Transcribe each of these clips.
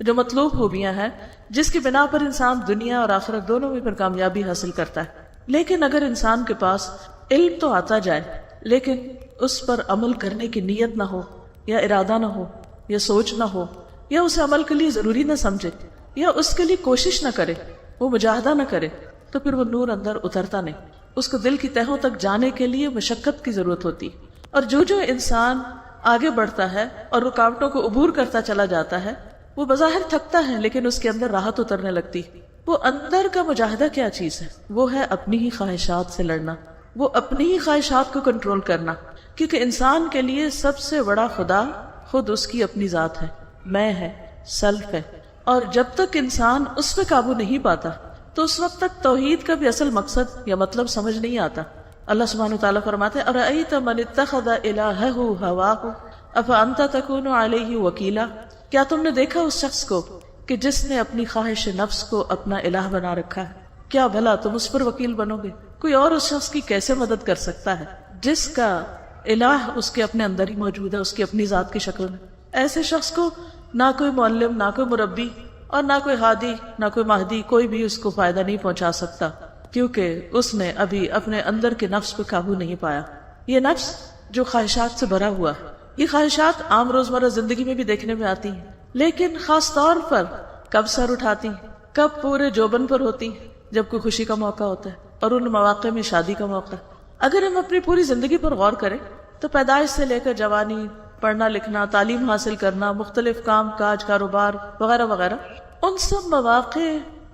جو مطلوب خوبیاں ہیں جس کی بنا پر انسان دنیا اور آخرت دونوں میں پر کامیابی حاصل کرتا ہے. لیکن اگر انسان کے پاس علم تو آتا جائے لیکن اس پر عمل کرنے کی نیت نہ ہو یا ارادہ نہ ہو یا سوچ نہ ہو یا اسے عمل کے لیے ضروری نہ سمجھے یا اس کے لیے کوشش نہ کرے، وہ مجاہدہ نہ کرے، تو پھر وہ نور اندر اترتا نہیں. اس کو دل کی تہوں تک جانے کے لیے مشقت کی ضرورت ہوتی. اور جو انسان آگے بڑھتا ہے اور رکاوٹوں کو عبور کرتا چلا جاتا ہے وہ بظاہر تھکتا ہے لیکن اس کے اندر راحت اترنے لگتی. وہ اندر کا مجاہدہ کیا چیز ہے؟ وہ ہے اپنی ہی خواہشات سے لڑنا، وہ اپنی ہی خواہشات کو کنٹرول کرنا. کیونکہ انسان کے لیے سب سے بڑا خدا خود اس کی اپنی ذات ہے، میں ہے، سیلف ہے. اور جب تک انسان اس پہ قابو نہیں پاتا تو اس وقت تک توحید کا بھی اصل مقصد یا مطلب سمجھ نہیں آتا. اللہ سبحانہ وتعالیٰ فرماتے ہیں اَرَأَيْتَ مَنِ اتَّخَذَ إِلَٰهَهُ هَوَاهُ أَفَأَنْتَ تَكُونُ عَلَيْهِ وَكِيلًا. کیا تم نے دیکھا اس شخص کو کہ جس نے اپنی خواہش نفس کو اپنا الہ بنا رکھا ہے؟ کیا بھلا تم اس پر وکیل بنو گے؟ کوئی اور اس شخص کی کیسے مدد کر سکتا ہے جس کا الہ اس کے اپنے اندر ہی موجود ہے، اس کی اپنی ذات کی شکل میں؟ ایسے شخص کو نہ کوئی معلم، نہ کوئی مربی اور نہ کوئی ہادی، نہ کوئی مہدی، کوئی بھی اس کو فائدہ نہیں پہنچا سکتا کیونکہ اس نے ابھی اپنے اندر کے نفس پہ قابو نہیں پایا. یہ نفس جو خواہشات سے بھرا ہوا، یہ خواہشات عام روزمرہ زندگی میں بھی دیکھنے میں آتی ہیں لیکن خاص طور پر کب سر اٹھاتی، کب پورے جوبن پر ہوتی جب کوئی خوشی کا موقع ہوتا ہے اور ان مواقع میں شادی کا موقع. اگر ہم اپنی پوری زندگی پر غور کریں تو پیدائش سے لے کر جوانی، پڑھنا لکھنا، تعلیم حاصل کرنا، مختلف کام کاج، کاروبار وغیرہ وغیرہ، ان سب مواقع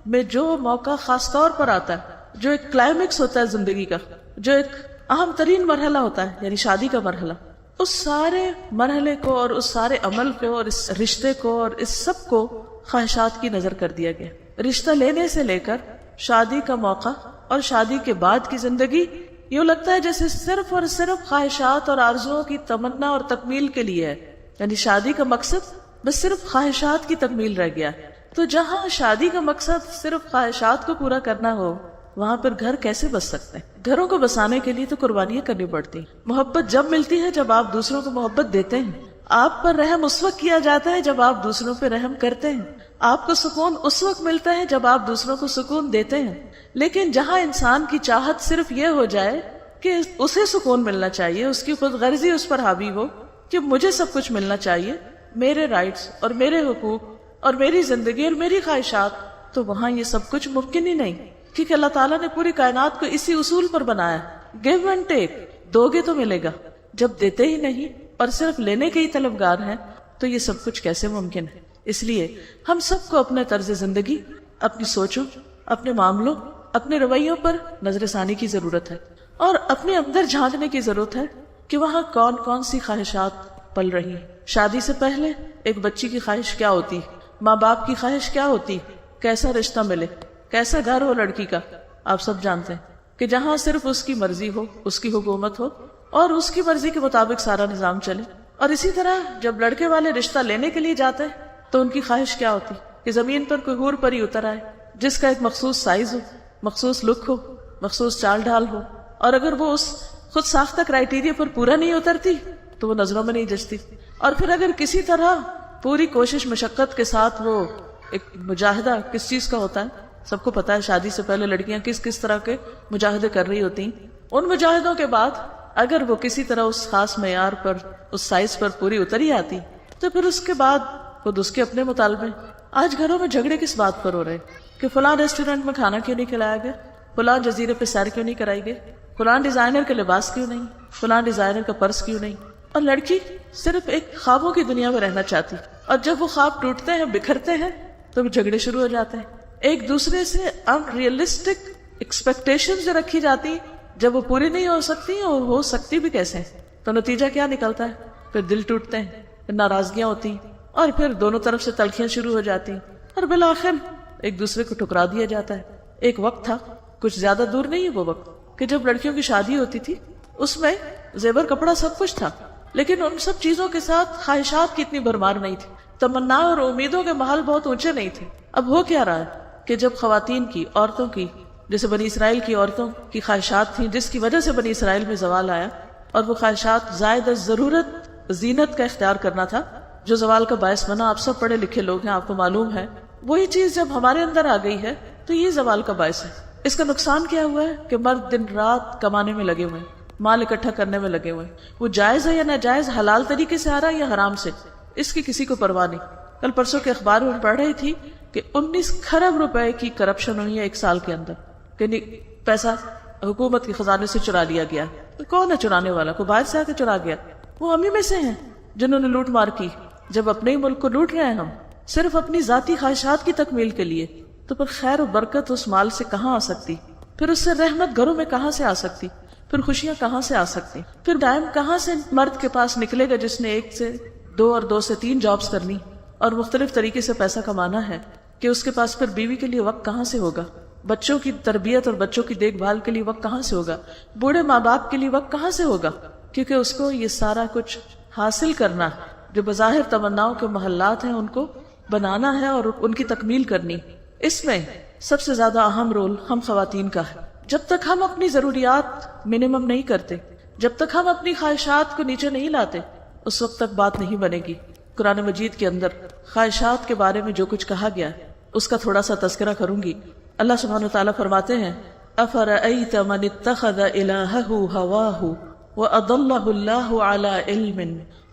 میں جو موقع خاص طور پر آتا ہے، جو ایک کلائمیکس ہوتا ہے زندگی کا، جو ایک اہم ترین مرحلہ ہوتا ہے یعنی شادی کا مرحلہ، اس سارے مرحلے کو اور اس سارے عمل کو اور اس رشتے کو اور اس سب کو خواہشات کی نظر کر دیا گیا. رشتہ لینے سے لے کر شادی کا موقع اور شادی کے بعد کی زندگی یوں لگتا ہے جیسے صرف اور صرف خواہشات اور آرزوؤں کی تمنا اور تکمیل کے لیے ہے. یعنی شادی کا مقصد بس صرف خواہشات کی تکمیل رہ گیا. تو جہاں شادی کا مقصد صرف خواہشات کو پورا کرنا ہو وہاں پر گھر کیسے بس سکتے ہیں؟ گھروں کو بسانے کے لیے تو قربانیاں کرنی پڑتی ہیں. محبت جب ملتی ہے جب آپ دوسروں کو محبت دیتے ہیں. آپ پر رحم اس وقت کیا جاتا ہے جب آپ دوسروں پہ رحم کرتے ہیں. آپ کو سکون اس وقت ملتا ہے جب آپ دوسروں کو سکون دیتے ہیں. لیکن جہاں انسان کی چاہت صرف یہ ہو جائے کہ اسے سکون ملنا چاہیے، اس کی خود غرضی اس پر حاوی ہو کہ مجھے سب کچھ ملنا چاہیے، میرے رائٹس اور میرے حقوق اور میری زندگی اور میری خواہشات، تو وہاں یہ سب کچھ ممکن ہی نہیں. کیونکہ اللہ تعالیٰ نے پوری کائنات کو اسی اصول پر بنایا، گیو اینڈ ٹیک. دو گے تو ملے گا. جب دیتے ہی نہیں اور صرف لینے کے ہی طلبگار ہیں تو یہ سب کچھ کیسے ممکن ہے؟ اس لیے ہم سب کو اپنے طرز زندگی، اپنی سوچوں، اپنے معاملوں، اپنے رویوں پر نظر ثانی کی ضرورت ہے اور اپنے اندر جھانکنے کی ضرورت ہے کہ وہاں کون کون سی خواہشات پل رہی ہیں. شادی سے پہلے ایک بچی کی خواہش کیا ہوتی، ماں باپ کی خواہش کیا ہوتی، کیسا رشتہ ملے، کیسا گھر ہو لڑکی کا. آپ سب جانتے ہیں کہ جہاں صرف اس کی مرضی ہو، اس کی حکومت ہو اور اس کی مرضی کے مطابق سارا نظام چلے. اور اسی طرح جب لڑکے والے رشتہ لینے کے لیے جاتے ہیں تو ان کی خواہش کیا ہوتی کہ زمین پر کوئی حور پری اتر آئے جس کا ایک مخصوص سائز ہو، مخصوص لک ہو، مخصوص چال ڈھال ہو، اور اگر وہ اس خود ساختہ کرائیٹیریا پر پورا نہیں اترتی تو وہ نظروں میں نہیں جچتی. اور پھر اگر کسی طرح پوری کوشش مشقت کے ساتھ وہ ایک مجاہدہ کس چیز کا ہوتا ہے، سب کو پتا ہے شادی سے پہلے لڑکیاں کس کس طرح کے مجاہدے کر رہی ہوتی ہیں. ان مجاہدوں کے بعد اگر وہ کسی طرح اس خاص معیار پر، اس سائز پر پوری اتری آتی تو پھر اس کے بعد خود اس کے اپنے مطالبے. آج گھروں میں جھگڑے کس بات پر ہو رہے کہ فلاں ریسٹورینٹ میں کھانا کیوں نہیں کھلایا گیا، فلاں جزیرے پہ سیر کیوں نہیں کرائی گئی، فلاں ڈیزائنر کے لباس کیوں نہیں، فلاں ڈیزائنر کا پرس کیوں نہیں. اور لڑکی صرف ایک خوابوں کی دنیا میں رہنا چاہتی اور جب وہ خواب ٹوٹتے ہیں، بکھرتے ہیں تو جھگڑے شروع ہو جاتے ہیں. ایک دوسرے سے ان ریئلسٹک ایکسپیکٹیشن جو رکھی جاتی جب وہ پوری نہیں ہو سکتی اور ہو سکتی بھی کیسے تو نتیجہ کیا نکلتا ہے؟ پھر دل ٹوٹتے ہیں، پھر ناراضگیاں ہوتی اور پھر دونوں طرف سے تلخیاں شروع ہو جاتی اور بالآخر ایک دوسرے کو ٹھکرا دیا جاتا ہے. ایک وقت تھا، کچھ زیادہ دور نہیں ہے وہ وقت، کہ جب لڑکیوں کی شادی ہوتی تھی اس میں زیور کپڑا سب کچھ تھا لیکن ان سب چیزوں کے ساتھ خواہشات کی اتنی بھرمار نہیں تھی، تمنا اور امیدوں کے محل بہت اونچے نہیں تھے. اب ہو کیا رہا ہے کہ جب خواتین کی، عورتوں کی، جیسے بنی اسرائیل کی عورتوں کی خواہشات تھیں جس کی وجہ سے بنی اسرائیل میں زوال آیا اور وہ خواہشات زائد از ضرورت زینت کا اختیار کرنا تھا، جو زوال کا باعث بنا، آپ سب پڑھے لکھے لوگ ہیں، آپ کو معلوم ہے، وہی چیز جب ہمارے اندر آ گئی ہے تو یہ زوال کا باعث ہے۔ اس کا نقصان کیا ہوا ہے کہ مرد دن رات کمانے میں لگے ہوئے ہیں، مال اکٹھا کرنے میں لگے ہوئے ہیں، وہ جائز ہے یا ناجائز، حلال طریقے سے آ رہا ہے یا حرام سے، اس کی کسی کو پرواہ نہیں۔ کل پرسوں کے اخبار میں پڑھ رہی تھی کہ 19 کھرب روپے کی کرپشن ہوئی ہے ایک سال کے اندر، یعنی پیسہ حکومت کے خزانے سے چرا لیا گیا۔ تو کون ہے چرانے والا؟ کوئی باہر سے آ کے چرا گیا؟ وہ ہم ہی میں سے ہیں جنہوں نے لوٹ مار کی۔ جب اپنے ہی ملک کو لوٹ رہے ہیں ہم صرف اپنی ذاتی خواہشات کی تکمیل کے لیے، تو پھر خیر و برکت اس مال سے کہاں آ سکتی؟ پھر اس سے رحمت گھروں میں کہاں سے آ سکتی؟ پھر خوشیاں کہاں سے آ سکتی؟ پھر ٹائم کہاں سے مرد کے پاس نکلے گا جس نے 1 سے 2 اور 2 سے 3 جابز کرنی اور مختلف طریقے سے پیسہ کمانا ہے، کہ اس کے پاس پھر بیوی کے لیے وقت کہاں سے ہوگا؟ بچوں کی تربیت اور بچوں کی دیکھ بھال کے لیے وقت کہاں سے ہوگا؟ بوڑھے ماں باپ کے لیے وقت کہاں سے ہوگا؟ کیونکہ اس کو یہ سارا کچھ حاصل کرنا ہے، جو بظاہر تمناؤں کے محلات ہیں ان کو بنانا ہے اور ان کی تکمیل کرنی۔ اس میں سب سے زیادہ اہم رول ہم خواتین کا ہے۔ جب تک ہم اپنی ضروریات منیمم نہیں کرتے، جب تک ہم اپنی خواہشات کو نیچے نہیں لاتے، اس وقت تک بات نہیں بنے گی۔ قرآن مجید کے اندر خواہشات کے بارے میں جو کچھ کہا گیا ہے اس کا تھوڑا سا تذکرہ کروں گی۔ اللہ سبحانہ وتعالیٰ فرماتے ہیں أَفَرَأَيْتَ مَنِ اتَّخَذَ إِلَٰهَهُ هَوَاهُ وَأَضَلَّهُ اللَّهُ عَلَىٰ عِلْمٍ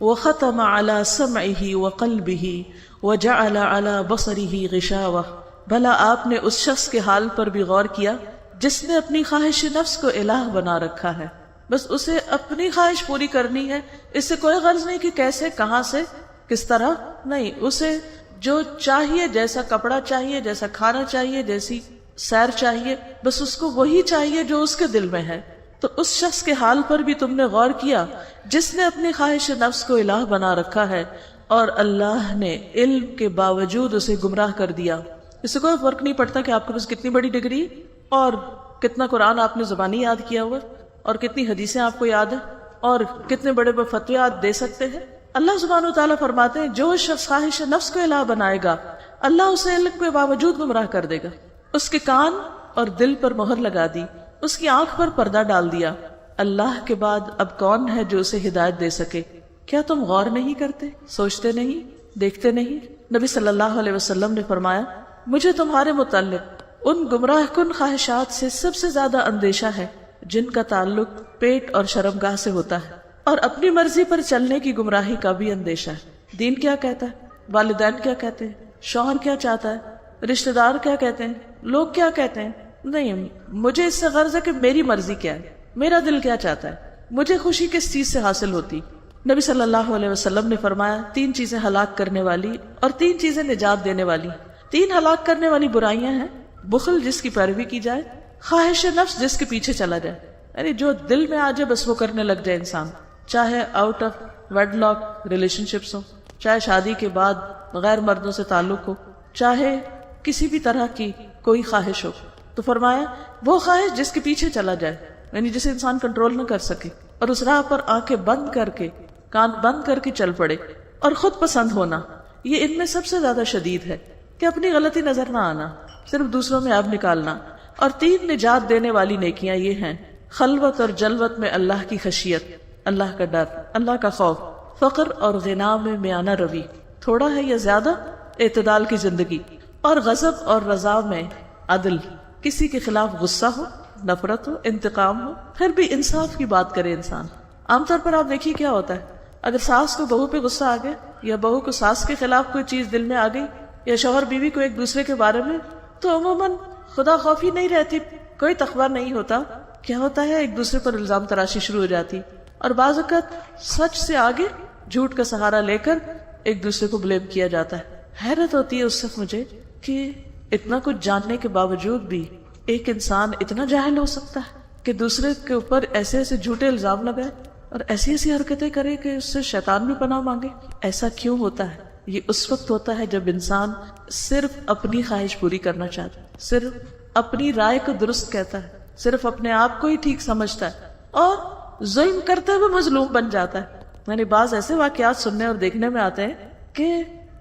وَخَتَمَ عَلَىٰ سَمْعِهِ وَقَلْبِهِ وَجَعَلَ عَلَىٰ بَصَرِهِ غِشَاوَةً، بھلا آپ نے اس شخص کے حال پر بھی غور کیا جس نے اپنی خواہش نفس کو الہ بنا رکھا ہے، بس اسے اپنی خواہش پوری کرنی ہے، اس سے کوئی غرض نہیں کہ کیسے، کہاں سے، کس طرح، نہیں، اسے جو چاہیے، جیسا کپڑا چاہیے، جیسا کھانا چاہیے، جیسی سیر چاہیے، بس اس کو وہی چاہیے جو اس کے دل میں ہے۔ تو اس شخص کے حال پر بھی تم نے غور کیا جس نے اپنی خواہش نفس کو الہ بنا رکھا ہے اور اللہ نے علم کے باوجود اسے گمراہ کر دیا۔ اس سے کوئی فرق نہیں پڑتا کہ آپ کے پاس کتنی بڑی ڈگری اور کتنا قرآن آپ نے زبانی یاد کیا ہوا اور کتنی حدیثیں آپ کو یاد ہیں اور کتنے بڑے بڑے فتوے آپ دے سکتے ہیں۔ اللہ سبحانہ وتعالیٰ فرماتے ہیں جو شخص خواہش نفس کو الہ بنائے گا اللہ اسے علم کے باوجود گمراہ کر دے گا۔ اس کے کان اور دل پر مہر لگا دی، اس کی آنکھ پر پردہ ڈال دیا۔ اللہ کے بعد اب کون ہے جو اسے ہدایت دے سکے؟ کیا تم غور نہیں کرتے، سوچتے نہیں، دیکھتے نہیں؟ نبی صلی اللہ علیہ وسلم نے فرمایا مجھے تمہارے متعلق ان گمراہ کن خواہشات سے سب سے زیادہ اندیشہ ہے جن کا تعلق پیٹ اور شرمگاہ سے ہوتا ہے، اور اپنی مرضی پر چلنے کی گمراہی کا بھی اندیشہ ہے۔ دین کیا کہتا ہے، والدین کیا کہتے ہیں، شوہر کیا چاہتا ہے، رشتہ دار کیا کہتے ہیں، لوگ کیا کہتے ہیں، نہیں، مجھے اس سے غرض ہے کہ میری مرضی کیا ہے، میرا دل کیا چاہتا ہے، مجھے خوشی کس چیز سے حاصل ہوتی۔ نبی صلی اللہ علیہ وسلم نے فرمایا 3 چیزیں ہلاک کرنے والی اور 3 چیزیں نجات دینے والی۔ 3 ہلاک کرنے والی برائیاں ہیں، بخل جس کی پیروی کی جائے، خواہش نفس جس کے پیچھے چلا جائے، یعنی جو دل میں آ جائے بس وہ کرنے لگ جائے انسان، چاہے out of wedlock relationships ہوں، چاہے شادی کے بعد غیر مردوں سے تعلق ہو، چاہے کسی بھی طرح کی کوئی خواہش ہو۔ تو فرمایا وہ خواہش جس کے پیچھے چلا جائے، یعنی جسے انسان کنٹرول نہ کر سکے اور اس راہ پر آنکھیں بند کر کے، کان بند کر کے چل پڑے، اور خود پسند ہونا، یہ ان میں سب سے زیادہ شدید ہے کہ اپنی غلطی نظر نہ آنا، صرف دوسروں میں عیب نکالنا۔ اور 3 نجات دینے والی نیکیاں یہ ہیں خلوت اور جلوت میں اللہ کی خشیت، اللہ کا ڈر، اللہ کا خوف، فقر اور غنا میں میانہ روی، تھوڑا ہے یا زیادہ، اعتدال کی زندگی، اور غضب اور رضا میں عدل، کسی کے خلاف غصہ ہو، نفرت ہو، انتقام ہو، پھر بھی انصاف کی بات کرے انسان۔ عام طور پر آپ دیکھیے کیا ہوتا ہے، اگر ساس کو بہو پہ غصہ آ گیا یا بہو کو ساس کے خلاف کوئی چیز دل میں آ گئی یا شوہر بیوی کو ایک دوسرے کے بارے میں، تو عموماً خدا خوفی نہیں رہتی، کوئی تقویٰ نہیں ہوتا، کیا ہوتا ہے ایک دوسرے پر الزام تراشی شروع ہو جاتی، اور بعض اوقات سچ سے آگے جھوٹ کا سہارا لے کر ایک دوسرے کو بلیم کیا جاتا ہے۔ حیرت ہوتی ہے اس وقت مجھے کہ اتنا کچھ جاننے کے باوجود بھی ایک انسان اتنا جاہل ہو سکتا ہے کہ دوسرے کے اوپر ایسے ایسے جھوٹے الزام لگائے اور ایسی ایسی حرکتیں کرے کہ اس سے شیطان بھی پناہ مانگے۔ ایسا کیوں ہوتا ہے؟ یہ اس وقت ہوتا ہے جب انسان صرف اپنی خواہش پوری کرنا چاہتا ہے، صرف اپنی رائے کو درست کہتا ہے، صرف اپنے آپ کو ہی ٹھیک سمجھتا ہے اور ظلم کرتے ہوئے مظلوم بن جاتا ہے۔ یعنی بعض ایسے واقعات سننے اور دیکھنے میں آتے ہیں کہ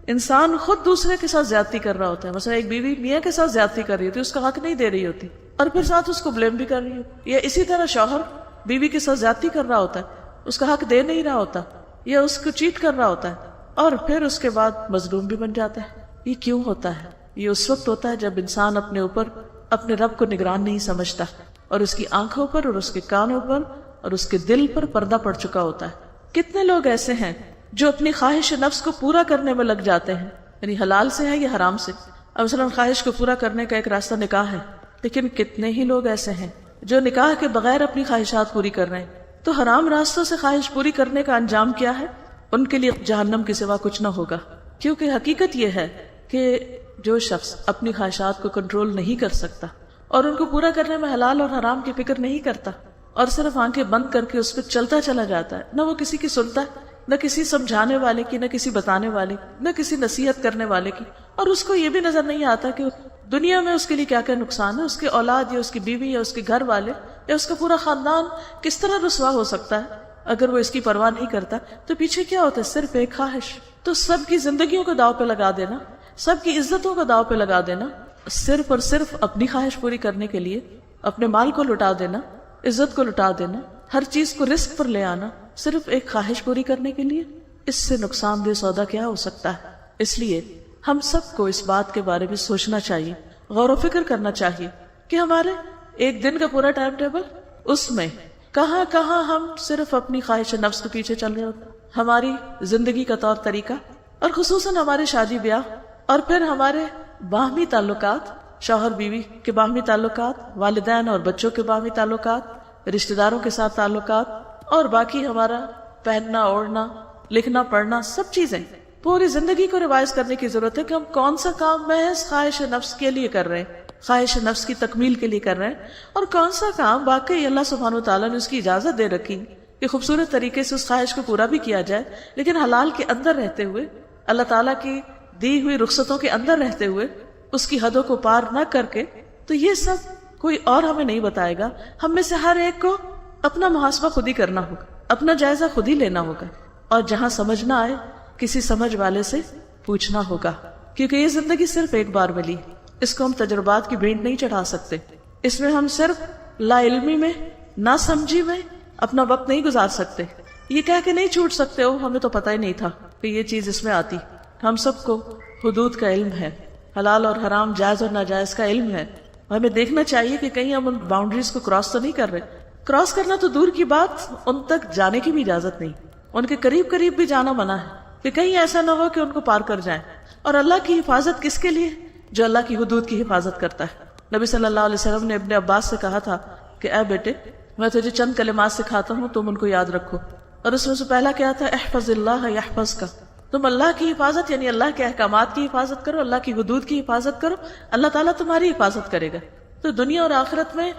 انسان خود دوسرے کے ساتھ زیادتی کر رہا ہوتا ہے، مثلا ایک بیوی میاں کے ساتھ زیادتی کر رہی ہوتی ہے، اس کا حق نہیں دے رہی ہوتی اور پھر ساتھ اس کو بلیم بھی کر رہی ہوتی، یا اسی طرح شوہر بیوی کے ساتھ زیادتی کر رہا ہوتا ہے، اس کا حق دے نہیں رہا ہوتا یا اس کو چیٹ کر رہا ہوتا ہے، اور پھر اس کے بعد مظلوم بھی بن جاتا ہے. یہ کیوں ہوتا ہے؟ یہ اس وقت ہوتا ہے جب انسان اپنے اوپر اپنے رب کو نگران نہیں سمجھتا اور اس کی آنکھوں پر اور اس کے کانوں پر اور اس کے دل پر پردہ پڑ چکا ہوتا ہے. کتنے لوگ ایسے ہیں جو اپنی خواہش نفس کو پورا کرنے میں لگ جاتے ہیں، یعنی حلال سے ہے یا حرام سے. اب مثلا خواہش کو پورا کرنے کا ایک راستہ نکاح ہے، لیکن کتنے ہی لوگ ایسے ہیں جو نکاح کے بغیر اپنی خواہشات پوری کر رہے ہیں. تو حرام راستوں سے خواہش پوری کرنے کا انجام کیا ہے؟ ان کے لیے جہنم کے سوا کچھ نہ ہوگا. کیونکہ حقیقت یہ ہے کہ جو شخص اپنی خواہشات کو کنٹرول نہیں کر سکتا اور ان کو پورا کرنے میں حلال اور حرام کی فکر نہیں کرتا اور صرف آنکھیں بند کر کے اس پہ چلتا چلا جاتا ہے، نہ وہ کسی کی سنتا ہے، نہ کسی سمجھانے والے کی، نہ کسی بتانے والے کی، نہ کسی نصیحت کرنے والے کی، اور اس کو یہ بھی نظر نہیں آتا کہ دنیا میں اس کے لیے کیا کیا نقصان ہے، اس کے اولاد یا اس کی بیوی یا اس کے گھر والے یا اس کا پورا خاندان کس طرح رسوا ہو سکتا ہے اگر وہ اس کی پرواہ نہیں کرتا. تو پیچھے کیا ہوتا ہے؟ صرف ایک خواہش. تو سب کی زندگیوں کو داؤ پہ لگا دینا، سب کی عزتوں کو داؤ پہ لگا دینا، صرف اور صرف اپنی خواہش پوری کرنے کے لیے اپنے مال کو لٹا دینا، عزت کو لٹا دینا، ہر چیز کو رسک پر لے آنا صرف ایک خواہش پوری کرنے کے لیے. اس سے نقصان دہ سودا کیا ہو سکتا ہے؟ اس لیے ہم سب کو اس بات کے بارے میں سوچنا چاہیے، غور و فکر کرنا چاہیے کہ ہمارے ایک دن کا پورا ٹائم ٹیبل، اس میں کہاں کہاں ہم صرف اپنی خواہش نفس کے پیچھے چل رہے ہوتے ہیں. ہماری زندگی کا طور طریقہ اور خصوصاً ہمارے شادی بیاہ اور پھر ہمارے باہمی تعلقات، شوہر بیوی کے باہمی تعلقات، والدین اور بچوں کے باہمی تعلقات، رشتہ داروں کے ساتھ تعلقات، اور باقی ہمارا پہننا اوڑھنا، لکھنا پڑھنا، سب چیزیں. پوری زندگی کو ریوائز کرنے کی ضرورت ہے کہ ہم کون سا کام محض خواہش نفس کے لیے کر رہے ہیں، خواہش نفس کی تکمیل کے لیے کر رہے ہیں، اور کون سا کام واقعی اللہ سبحانہ و تعالیٰ نے اس کی اجازت دے رکھی کہ خوبصورت طریقے سے اس خواہش کو پورا بھی کیا جائے، لیکن حلال کے اندر رہتے ہوئے، اللہ تعالیٰ کی دی ہوئی رخصتوں کے اندر رہتے ہوئے، اس کی حدوں کو پار نہ کر کے. تو یہ سب کوئی اور ہمیں نہیں بتائے گا. ہم میں سے ہر ایک کو اپنا محاسبہ خود ہی کرنا ہوگا، اپنا جائزہ خود ہی لینا ہوگا، اور جہاں سمجھ نہ آئے کسی سمجھ والے سے پوچھنا ہوگا، کیونکہ یہ زندگی صرف ایک بار ملی. اس کو ہم تجربات کی بھینٹ نہیں چڑھا سکتے. اس میں ہم صرف لا علمی میں، نہ سمجھی میں اپنا وقت نہیں گزار سکتے. یہ کہہ کے نہیں چھوٹ سکتے ہو ہمیں تو پتہ ہی نہیں تھا کہ یہ چیز اس میں آتی. ہم سب کو حدود کا علم ہے، حلال اور حرام، جائز اور ناجائز کا علم ہے. ہمیں دیکھنا چاہیے کہ کہیں ہم ان باؤنڈریز کو کراس تو نہیں کر رہے. کراس کرنا تو دور کی بات، ان تک جانے کی بھی اجازت نہیں. ان کے قریب قریب بھی جانا منع ہے کہ کہیں ایسا نہ ہو کہ ان کو پار کر جائیں. اور اللہ کی حفاظت کس کے لیے؟ جو اللہ کی حدود کی حفاظت کرتا ہے. نبی صلی اللہ علیہ وسلم نے ابن عباس سے کہا تھا کہ اے بیٹے، میں تجھے چند کلمات سکھاتا ہوں، تم ان کو یاد رکھو. اور اس میں سے پہلا کیا تھا؟ احفظ اللہ یحفظک. تم اللہ کی حفاظت یعنی اللہ کے احکامات کی حفاظت کرو، اللہ کی حدود کی حفاظت کرو، اللہ تعالیٰ تمہاری حفاظت کرے گا. تو دنیا اور آخرت میں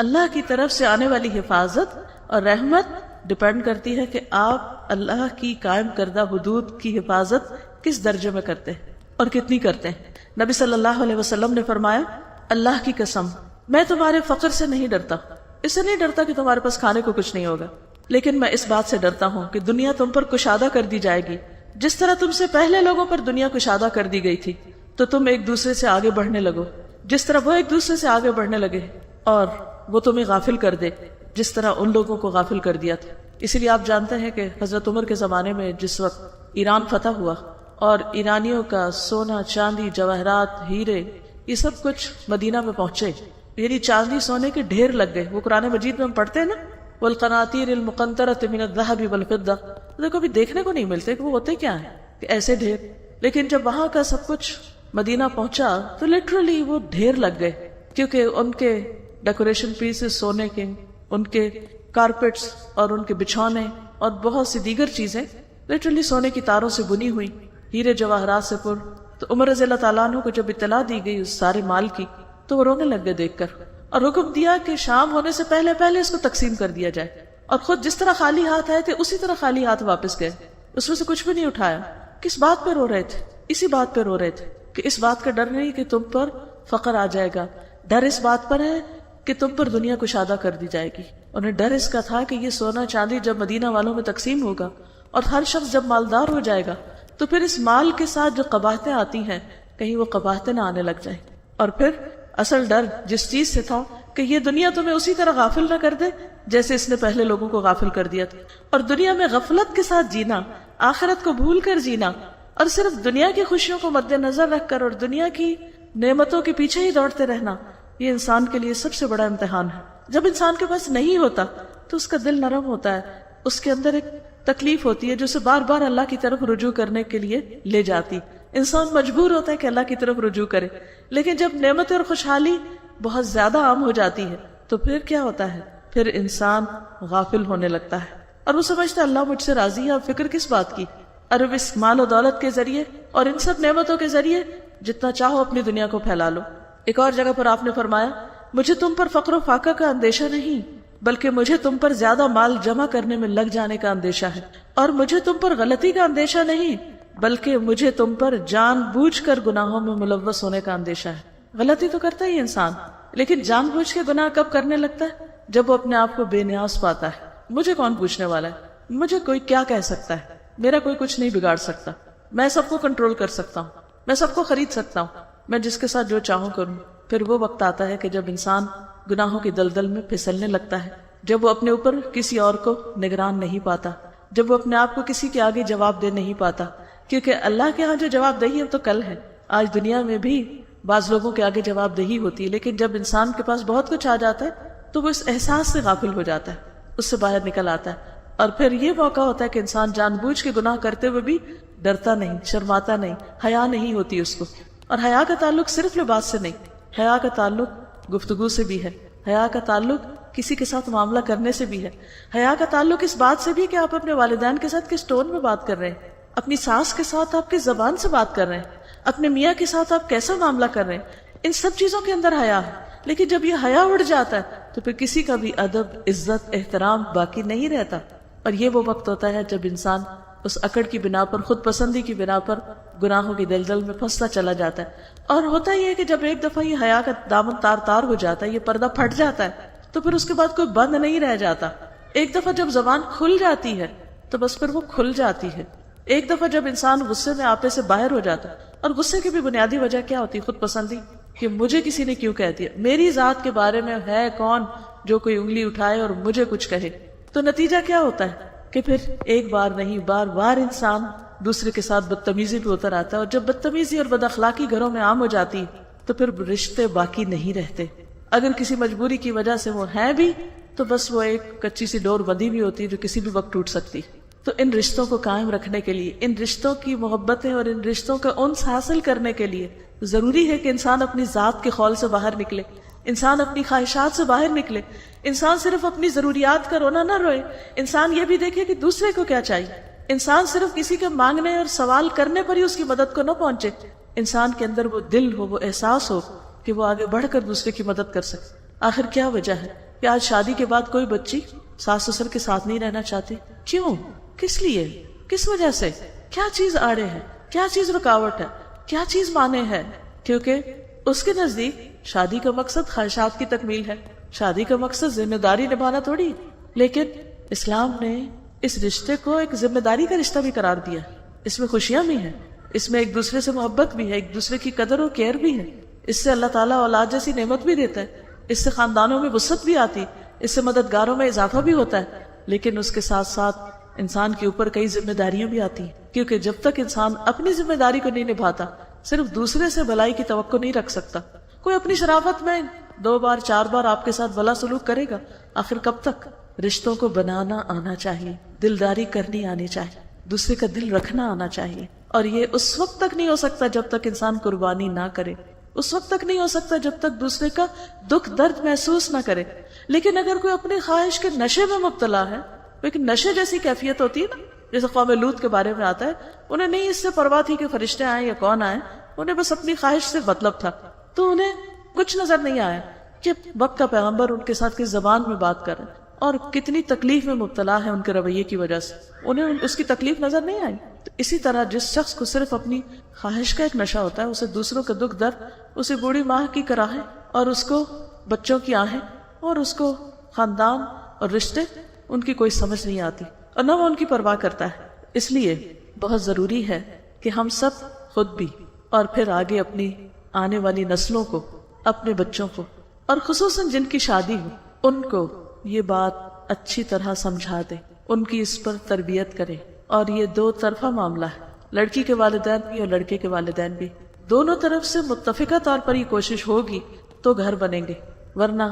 اللہ کی طرف سے آنے والی حفاظت اور رحمت ڈپینڈ کرتی ہے کہ آپ اللہ کی قائم کردہ حدود کی حفاظت کس درجے میں کرتے ہیں اور کتنی کرتے ہیں. نبی صلی اللہ علیہ وسلم نے فرمایا، اللہ کی قسم میں تمہارے فقر سے نہیں ڈرتا، اس سے نہیں ڈرتا کہ تمہارے پاس کھانے کو کچھ نہیں ہوگا، لیکن میں اس بات سے ڈرتا ہوں کہ دنیا تم پر کشادہ کر دی جائے گی جس طرح تم سے پہلے لوگوں پر دنیا کشادہ کر دی گئی تھی. تو تم ایک دوسرے سے آگے بڑھنے لگو جس طرح وہ ایک دوسرے سے آگے بڑھنے لگے، اور وہ تمہیں غافل کر دے جس طرح ان لوگوں کو غافل کر دیا تھا. اسی لیے آپ جانتے ہیں کہ حضرت عمر کے زمانے میں جس وقت ایران فتح ہوا اور ایرانیوں کا سونا، چاندی، جواہرات، ہیرے، یہ سب کچھ مدینہ میں پہنچے، یعنی چاندی سونے کے ڈھیر لگ گئے. وہ قرآن مجید میں ہم پڑھتے ہیں نا، والقناطیر المقنطرۃ من الذهب والفضہ. دیکھو بھی دیکھنے کو نہیں ملتے کہ وہ ہوتے کیا ہیں کہ ایسے ڈھیر. لیکن جب وہاں کا سب کچھ مدینہ پہنچا تو لٹرلی وہ ڈھیر لگ گئے، کیونکہ ان کے ڈیکوریشن پیسز سونے کے، ان کے کارپیٹس اور ان کے بچھونے اور بہت سی دیگر چیزیں لٹرلی سونے کی تاروں سے بنی ہوئی، ہیرے جواہرات سے پر. تو عمر رضی اللہ تعالیٰ عنہ کو جب اطلاع دی گئی اس سارے مال کی تو وہ رونے لگ گئے دیکھ کر، اور حکم دیا کہ شام ہونے سے پہلے پہلے اس کو تقسیم کر دیا جائے. اور خود جس طرح خالی ہاتھ آئے تھے اسی طرح خالی ہاتھ واپس گئے، اس میں سے کچھ بھی نہیں اٹھایا. کس بات پہ رو رہے تھے؟ اسی بات پہ رو رہے تھے کہ اس بات کا ڈر نہیں کہ تم پر فقر آ جائے گا، ڈر اس بات پر ہے کہ تم پر دنیا کشادہ کر دی جائے گی. انہیں ڈر اس کا تھا کہ یہ سونا چاندی جب مدینہ والوں میں تقسیم ہوگا اور ہر شخص جب مالدار ہو جائے گا تو پھر اس مال کے ساتھ جو قباحتیں آتی ہیں کہیں وہ قباحتیں نہ آنے لگ جائیں. اور پھر اصل ڈر جس چیز سے تھا کہ یہ دنیا تمہیں اسی طرح غافل نہ کر دے جیسے اس نے پہلے لوگوں کو غافل کر دیا تھا. اور دنیا میں غفلت کے ساتھ جینا، آخرت کو بھول کر جینا، اور صرف دنیا کی خوشیوں کو مد نظر رکھ کر اور دنیا کی نعمتوں کے پیچھے ہی دوڑتے رہنا، یہ انسان کے لیے سب سے بڑا امتحان ہے. جب انسان کے پاس نہیں ہوتا تو اس کا دل نرم ہوتا ہے، اس کے اندر ایک تکلیف ہوتی ہے جو اسے بار بار اللہ کی طرف رجوع کرنے کے لیے لے جاتی. انسان مجبور ہوتا ہے کہ اللہ کی طرف رجوع کرے. لیکن جب نعمت اور خوشحالی بہت زیادہ عام ہو جاتی ہے تو پھر کیا ہوتا ہے؟ پھر انسان غافل ہونے لگتا ہے اور وہ سمجھتا ہے اللہ مجھ سے راضی ہے، اور فکر کس بات کی؟ اور اب اس مال و دولت کے ذریعے اور ان سب نعمتوں کے ذریعے جتنا چاہو اپنی دنیا کو پھیلا لو. ایک اور جگہ پر آپ نے فرمایا مجھے تم پر فقر و فاقہ کا اندیشہ نہیں، بلکہ مجھے تم پر زیادہ مال جمع کرنے میں لگ جانے کا اندیشہ ہے، اور مجھے تم پر غلطی کا اندیشہ نہیں، بلکہ مجھے تم پر جان بوجھ کر گناہوں میں ملوث ہونے کا اندیشہ ہے. غلطی تو کرتا ہی انسان، لیکن جان بوجھ کے گناہ کب کرنے لگتا ہے؟ جب وہ اپنے آپ کو بے نیاز پاتا ہے. مجھے کون پوچھنے والا ہے؟ مجھے کوئی کیا کہہ سکتا ہے؟ میرا کوئی کچھ نہیں بگاڑ سکتا. میں سب کو کنٹرول کر سکتا ہوں، میں سب کو خرید سکتا ہوں، میں جس کے ساتھ جو چاہوں کروں. پھر وہ وقت آتا ہے کہ جب انسان گناہوں کی دلدل میں پھسلنے لگتا ہے، جب وہ اپنے اوپر کسی اور کو نگران نہیں پاتا، جب وہ اپنے آپ کو کسی کے آگے جواب دے نہیں پاتا. کیونکہ اللہ کے ہاں جو جواب دہی ہے تو کل ہے. آج دنیا میں بھی بعض لوگوں کے آگے جواب دہی ہوتی ہے، لیکن جب انسان کے پاس بہت کچھ آ جاتا ہے تو وہ اس احساس سے غافل ہو جاتا ہے، اس سے باہر نکل آتا ہے. اور پھر یہ موقع ہوتا ہے کہ انسان جان بوجھ کے گناہ کرتے ہوئے بھی ڈرتا نہیں، شرماتا نہیں، حیا نہیں ہوتی اس کو. اور حیا کا تعلق صرف لباس سے نہیں، حیا کا تعلق گفتگو سے بھی ہے، حیا کا تعلق کسی کے ساتھ معاملہ کرنے سے بھی ہے، حیا کا تعلق اس بات سے بھی کہ آپ اپنے والدین کے ساتھ کس ٹون میں بات کر رہے ہیں، اپنی ساس کے ساتھ آپ کس زبان سے بات کر رہے ہیں، اپنے میاں کے ساتھ آپ کیسا معاملہ کر رہے ہیں. ان سب چیزوں کے اندر حیا ہے. لیکن جب یہ حیا اڑ جاتا ہے تو پھر کسی کا بھی ادب، عزت، احترام باقی نہیں رہتا. اور یہ وہ وقت ہوتا ہے جب انسان اس اکڑ کی بنا پر، خود پسندی کی بنا پر گناہوں کی دلدل میں پھنستا چلا جاتا ہے. اور ہوتا یہ ہے کہ جب ایک دفعہ یہ حیا کا دامن تار تار ہو جاتا ہے، یہ پردہ پھٹ جاتا ہے، تو پھر اس کے بعد کوئی بند نہیں رہ جاتا. ایک دفعہ جب زبان کھل جاتی ہے تو بس پھر وہ کھل جاتی ہے. ایک دفعہ جب انسان غصے میں آپے سے باہر ہو جاتا ہے، اور غصے کی بھی بنیادی وجہ کیا ہوتی ہے؟ خود پسندی، کہ مجھے کسی نے کیوں کہہ دیا، میری ذات کے بارے میں ہے کون جو کوئی انگلی اٹھائے اور مجھے کچھ کہے. تو نتیجہ کیا ہوتا ہے کہ پھر ایک بار نہیں بار بار انسان دوسرے کے ساتھ بدتمیزی پہ اتر آتا ہے. اور جب بدتمیزی اور بد اخلاقی گھروں میں عام ہو جاتی تو پھر رشتے باقی نہیں رہتے. اگر کسی مجبوری کی وجہ سے وہ ہیں بھی تو بس وہ ایک کچی سی ڈور بندھی بھی ہوتی ہے جو کسی بھی وقت ٹوٹ سکتی. تو ان رشتوں کو قائم رکھنے کے لیے، ان رشتوں کی محبتیں اور ان رشتوں کا انس حاصل کرنے کے لیے ضروری ہے کہ انسان اپنی ذات کے خول سے باہر نکلے، انسان اپنی خواہشات سے باہر نکلے، انسان صرف اپنی ضروریات کا رونا نہ روئے، انسان یہ بھی دیکھے کہ دوسرے کو کیا چاہیے. انسان صرف کسی کے مانگنے اور سوال کرنے پر ہی اس کی مدد کو نہ پہنچے. انسان کے اندر وہ دل ہو، وہ احساس ہو کہ وہ آگے بڑھ کر دوسرے کی مدد کر سکے. آخر کیا وجہ ہے کہ آج شادی کے بعد کوئی بچی ساس سسر کے ساتھ نہیں رہنا چاہتی؟ کیوں؟ کس لیے؟ کس وجہ سے؟ کیا چیز آڑے ہے؟ کیا چیز رکاوٹ ہے؟ کیا چیز مانے ہے؟ کیونکہ اس کے نزدیک شادی کا مقصد خواہشات کی تکمیل ہے، شادی کا مقصد ذمہ داری نبھانا تھوڑی. لیکن اسلام نے اس رشتے کو ایک ذمہ داری کا رشتہ بھی قرار دیا. اس میں خوشیاں بھی ہیں، اس میں ایک دوسرے سے محبت بھی ہے، ایک دوسرے کی قدر و کیئر بھی ہے. اس سے اللہ تعالیٰ اولاد جیسی نعمت بھی دیتا ہے، اس سے خاندانوں میں وسعت بھی آتی، اس سے مددگاروں میں اضافہ بھی ہوتا ہے. لیکن اس کے ساتھ ساتھ انسان کے اوپر کئی ذمہ داریاں بھی آتی ہیں، کیونکہ جب تک انسان اپنی ذمہ داری کو نہیں نبھاتا صرف دوسرے سے بھلائی کی توقع نہیں رکھ سکتا. کوئی اپنی شرافت میں 2 بار 4 بار آپ کے ساتھ بھلا سلوک کرے گا، آخر کب تک؟ رشتوں کو بنانا آنا چاہیے، دلداری کرنی آنی چاہیے، دوسرے کا دل رکھنا آنا چاہیے. اور یہ اس وقت تک نہیں ہو سکتا جب تک انسان قربانی نہ کرے، اس وقت تک نہیں ہو سکتا جب تک دوسرے کا دکھ درد محسوس نہ کرے. لیکن اگر کوئی اپنی خواہش کے نشے میں مبتلا ہے، لیکن نشے جیسی کیفیت ہوتی ہے نا، جیسے قوم لوط کے بارے میں آتا ہے، انہیں نہیں اس سے پرواہ تھی کہ فرشتے آئیں یا کون آئیں، انہیں بس اپنی خواہش سے مطلب تھا. تو انہیں کچھ نظر نہیں آیا کہ وقت کا پیغمبر ان کے ساتھ کس زبان میں بات کر رہے ہیں اور کتنی تکلیف میں مبتلا ہے ان کے رویے کی وجہ سے، انہیں اس کی تکلیف نظر نہیں آئی. تو اسی طرح جس شخص کو صرف اپنی خواہش کا ایک نشہ ہوتا ہے، اسے دوسروں کا دکھ درد، اسے بوڑھی ماں کی کراہیں اور اس کو بچوں کی آہیں اور اس کو خاندان اور رشتے، ان کی کوئی سمجھ نہیں آتی اور نہ وہ ان کی پرواہ کرتا ہے. اس لیے بہت ضروری ہے کہ ہم سب خود بھی اور پھر آگے اپنی آنے والی نسلوں کو، اپنے بچوں کو اور خصوصاً جن کی شادی ہو ان کو یہ بات اچھی طرح سمجھا دے، ان کی اس پر تربیت کرے. اور یہ دو طرفہ معاملہ ہے، لڑکی کے والدین بھی اور لڑکے کے والدین بھی، دونوں طرف سے متفقہ طور پر یہ کوشش ہوگی تو گھر بنیں گے. ورنہ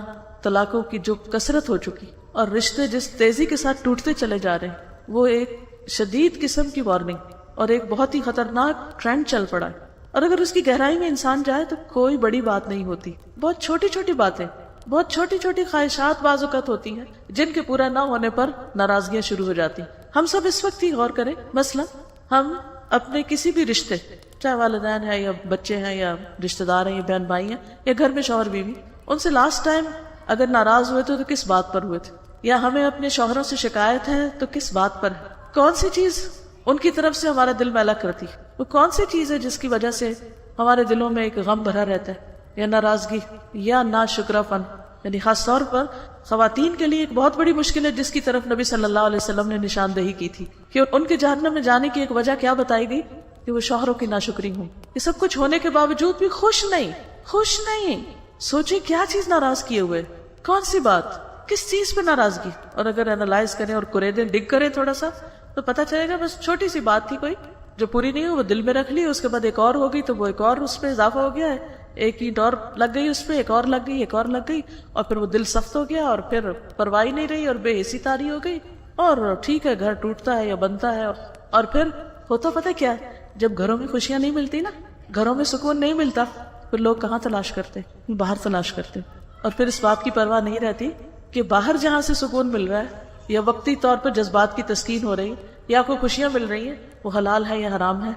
طلاقوں کی جو کثرت ہو چکی اور رشتے جس تیزی کے ساتھ ٹوٹتے چلے جا رہے ہیں، وہ ایک شدید قسم کی وارننگ اور ایک بہت ہی خطرناک ٹرینڈ چل پڑا ہے. اور اگر اس کی گہرائی میں انسان جائے تو کوئی بڑی بات نہیں ہوتی، بہت چھوٹی چھوٹی باتیں، بہت چھوٹی چھوٹی خواہشات بعض اوقات ہوتی ہیں جن کے پورا نہ ہونے پر ناراضگیاں شروع ہو جاتی. ہم سب اس وقت ہی غور کریں، مثلا ہم اپنے کسی بھی رشتے، چاہے والدین ہیں یا بچے ہیں یا رشتہ دار ہیں یا بہن بھائی ہیں یا گھر میں شوہر بیوی، ان سے لاسٹ ٹائم اگر ناراض ہوئے تو کس بات پر ہوئے تھے؟ یا ہمیں اپنے شوہروں سے شکایت ہے تو کس بات پر ہے؟ کون سی چیز ان کی طرف سے ہمارا دل میلا کرتی؟ وہ کون سی چیز ہے جس کی وجہ سے ہمارے دلوں میں ایک غم بھرا رہتا ہے یا ناراضگی یا ناشکرہ پن؟ یعنی خاص طور پر خواتین کے لیے ایک بہت بڑی مشکل ہے جس کی طرف نبی صلی اللہ علیہ وسلم نے نشاندہی کی تھی کہ ان کے جہنم میں جانے کی ایک وجہ کیا بتائی گئی کہ وہ شوہروں کی ناشکری ہوں. یہ سب کچھ ہونے کے باوجود بھی خوش نہیں. سوچیں کیا چیز ناراض کیے ہوئے، کون سی بات، کس چیز پہ ناراضگی؟ اور اگر اینالائز کریں اور قریدیں ڈگ کریں تھوڑا سا تو پتہ چلے گا بس چھوٹی سی بات تھی کوئی جو پوری نہیں ہو، وہ دل میں رکھ لی، اس کے بعد ایک اور ہو گئی تو وہ ایک اور اس پہ اضافہ ہو گیا ہے، ایک اینٹ اور لگ گئی اس پہ، ایک اور لگ گئی، ایک اور لگ گئی، اور پھر وہ دل سخت ہو گیا اور پھر پرواہی نہیں رہی اور بے حسی طاری ہو گئی. اور ٹھیک ہے گھر ٹوٹتا ہے یا بنتا ہے، اور پھر ہوتا پتہ کیا ہے، جب گھروں میں خوشیاں نہیں ملتی نا، گھروں میں سکون نہیں ملتا، پھر لوگ کہاں تلاش کرتے؟ باہر تلاش کرتے. اور پھر اس بات کی پرواہ نہیں رہتی کہ باہر جہاں سے سکون مل رہا ہے یا وقتی طور پر جذبات کی تسکین ہو رہی یا کوئی خوشیاں مل رہی ہیں، وہ حلال ہے یا حرام ہے،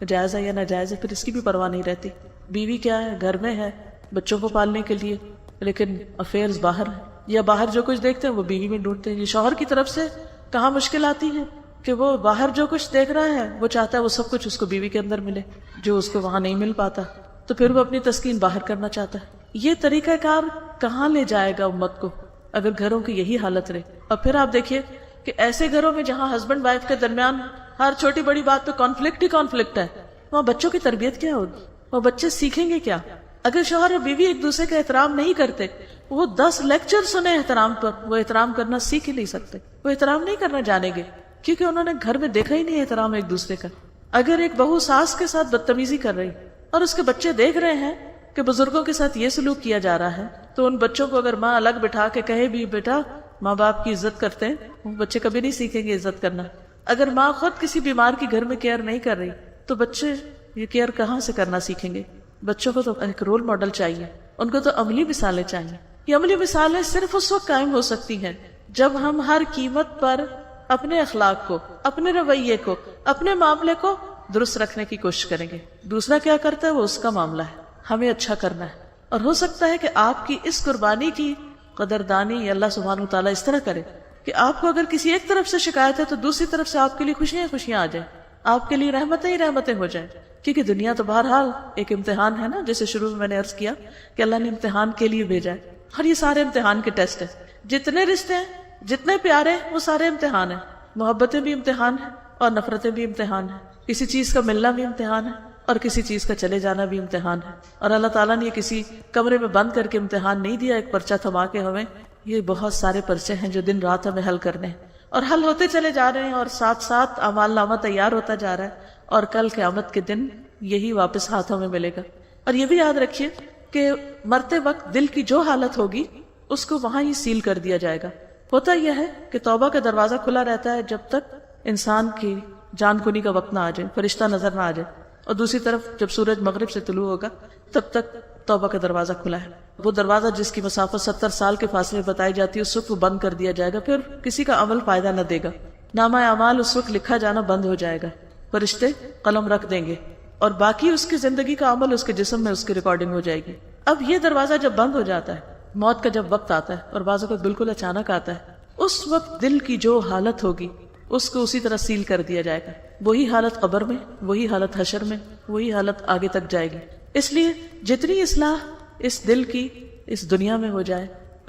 جائز ہے یا ناجائز ہے، پھر اس کی بھی پرواہ نہیں رہتی. بیوی کیا ہے، گھر میں ہے بچوں کو پالنے کے لیے، لیکن افیئرز باہر ہیں، یا باہر جو کچھ دیکھتے ہیں وہ بیوی میں ڈھونڈتے ہیں. یہ شوہر کی طرف سے کہاں مشکل آتی ہے کہ وہ باہر جو کچھ دیکھ رہا ہے وہ چاہتا ہے وہ سب کچھ اس کو بیوی کے اندر ملے جو اس کو وہاں نہیں مل پاتا، تو پھر وہ اپنی تسکین باہر کرنا چاہتا ہے. یہ طریقہ کار کہاں لے جائے گا امت کو اگر گھروں کی یہی حالت رہے؟ اور پھر آپ دیکھیے کہ ایسے گھروں میں جہاں ہسبینڈ وائف کے درمیان ہر چھوٹی بڑی بات پہ کانفلکٹ ہی کانفلکٹ ہے، وہاں بچوں کی تربیت کیا ہوگی؟ وہ بچے سیکھیں گے کیا؟ اگر شوہر اور بیوی ایک دوسرے کا احترام نہیں کرتے، وہ 10 لیکچر سنے احترام پر، وہ احترام کرنا سیکھ ہی نہیں سکتے، وہ احترام نہیں کرنا جانیں گے کیونکہ انہوں نے گھر میں دیکھا ہی نہیں احترام ایک دوسرے کا. اگر ایک بہو ساس کے ساتھ بدتمیزی کر رہی اور اس کے بچے دیکھ رہے ہیں کہ بزرگوں کے ساتھ یہ سلوک کیا جا رہا ہے، تو ان بچوں کو اگر ماں الگ بٹھا کے کہے بھی بیٹا ماں باپ کی عزت کرتے ہیں، وہ بچے کبھی نہیں سیکھیں گے عزت کرنا. اگر ماں خود کسی بیمار کی گھر میں کیئر نہیں کر رہی تو بچے یہ کیئر کہاں سے کرنا سیکھیں گے؟ بچوں کو تو ایک رول ماڈل چاہیے، ان کو تو عملی مثالیں چاہیے. یہ عملی مثالیں صرف اس وقت قائم ہو سکتی ہیں جب ہم ہر قیمت پر اپنے اخلاق کو، اپنے رویے کو، اپنے معاملے کو درست رکھنے کی کوشش کریں گے. دوسرا کیا کرتا ہے وہ اس کا معاملہ ہے، ہمیں اچھا کرنا ہے. اور ہو سکتا ہے کہ آپ کی اس قربانی کی قدردانی اللہ سبحانہ و تعالیٰ اس طرح کرے کہ آپ کو اگر کسی ایک طرف سے شکایت ہے تو دوسری طرف سے آپ کے لیے خوشیاں خوشیاں آ جائیں، آپ کے لیے رحمتیں ہی رحمتیں ہو جائیں. کیونکہ دنیا تو بہرحال ایک امتحان ہے نا، جیسے شروع میں نے عرض کیا کہ اللہ نے امتحان کے لیے بھیجا ہے، اور یہ سارے امتحان کے ٹیسٹ ہیں. جتنے رشتے ہیں، جتنے پیارے ہیں، وہ سارے امتحان ہیں. محبتیں بھی امتحان ہیں اور نفرتیں بھی امتحان ہیں. کسی چیز کا ملنا بھی امتحان ہے اور کسی چیز کا چلے جانا بھی امتحان ہے. اور اللہ تعالیٰ نے یہ کسی کمرے میں بند کر کے امتحان نہیں دیا ایک پرچہ تھما کے ہمیں. یہ بہت سارے پرچے ہیں جو دن رات ہمیں حل کرنے ہیں اور حل ہوتے چلے جا رہے ہیں، اور ساتھ ساتھ اعمال نامہ تیار ہوتا جا رہا ہے، اور کل قیامت کے دن یہی واپس ہاتھوں میں ملے گا. اور یہ بھی یاد رکھیے کہ مرتے وقت دل کی جو حالت ہوگی اس کو وہاں ہی سیل کر دیا جائے گا. ہوتا یہ ہے کہ توبہ کا دروازہ کھلا رہتا ہے جب تک انسان کی جان کنی کا وقت نہ آ جائے، فرشتہ نظر نہ آ جائے، اور دوسری طرف جب سورج مغرب سے طلوع ہوگا تب تک توبہ کا دروازہ کھلا ہے. وہ دروازہ جس کی مسافت 70 سال کے فاصلے بتائی جاتی ہے اس وقت وہ بند کر دیا جائے گا، پھر کسی کا عمل فائدہ نہ دے گا. نامہ اعمال اس وقت لکھا جانا بند ہو جائے گا، فرشتے قلم رکھ دیں گے اور باقی اس کی زندگی کا عمل اس کے جسم میں اس کی ریکارڈنگ ہو جائے گی. اب یہ دروازہ جب بند ہو جاتا ہے، موت کا جب وقت آتا ہے اور بعض اوقات بالکل اچانک آتا ہے، اس وقت دل کی جو حالت ہوگی اس کو اسی طرح سیل کر دیا جائے گا. وہی حالت قبر میں، وہی حالت حشر میں، وہی حالت آگے تک جائے گی. اس لیے جتنی اصلاح اس دل کی اس دنیا میں ہو جائے،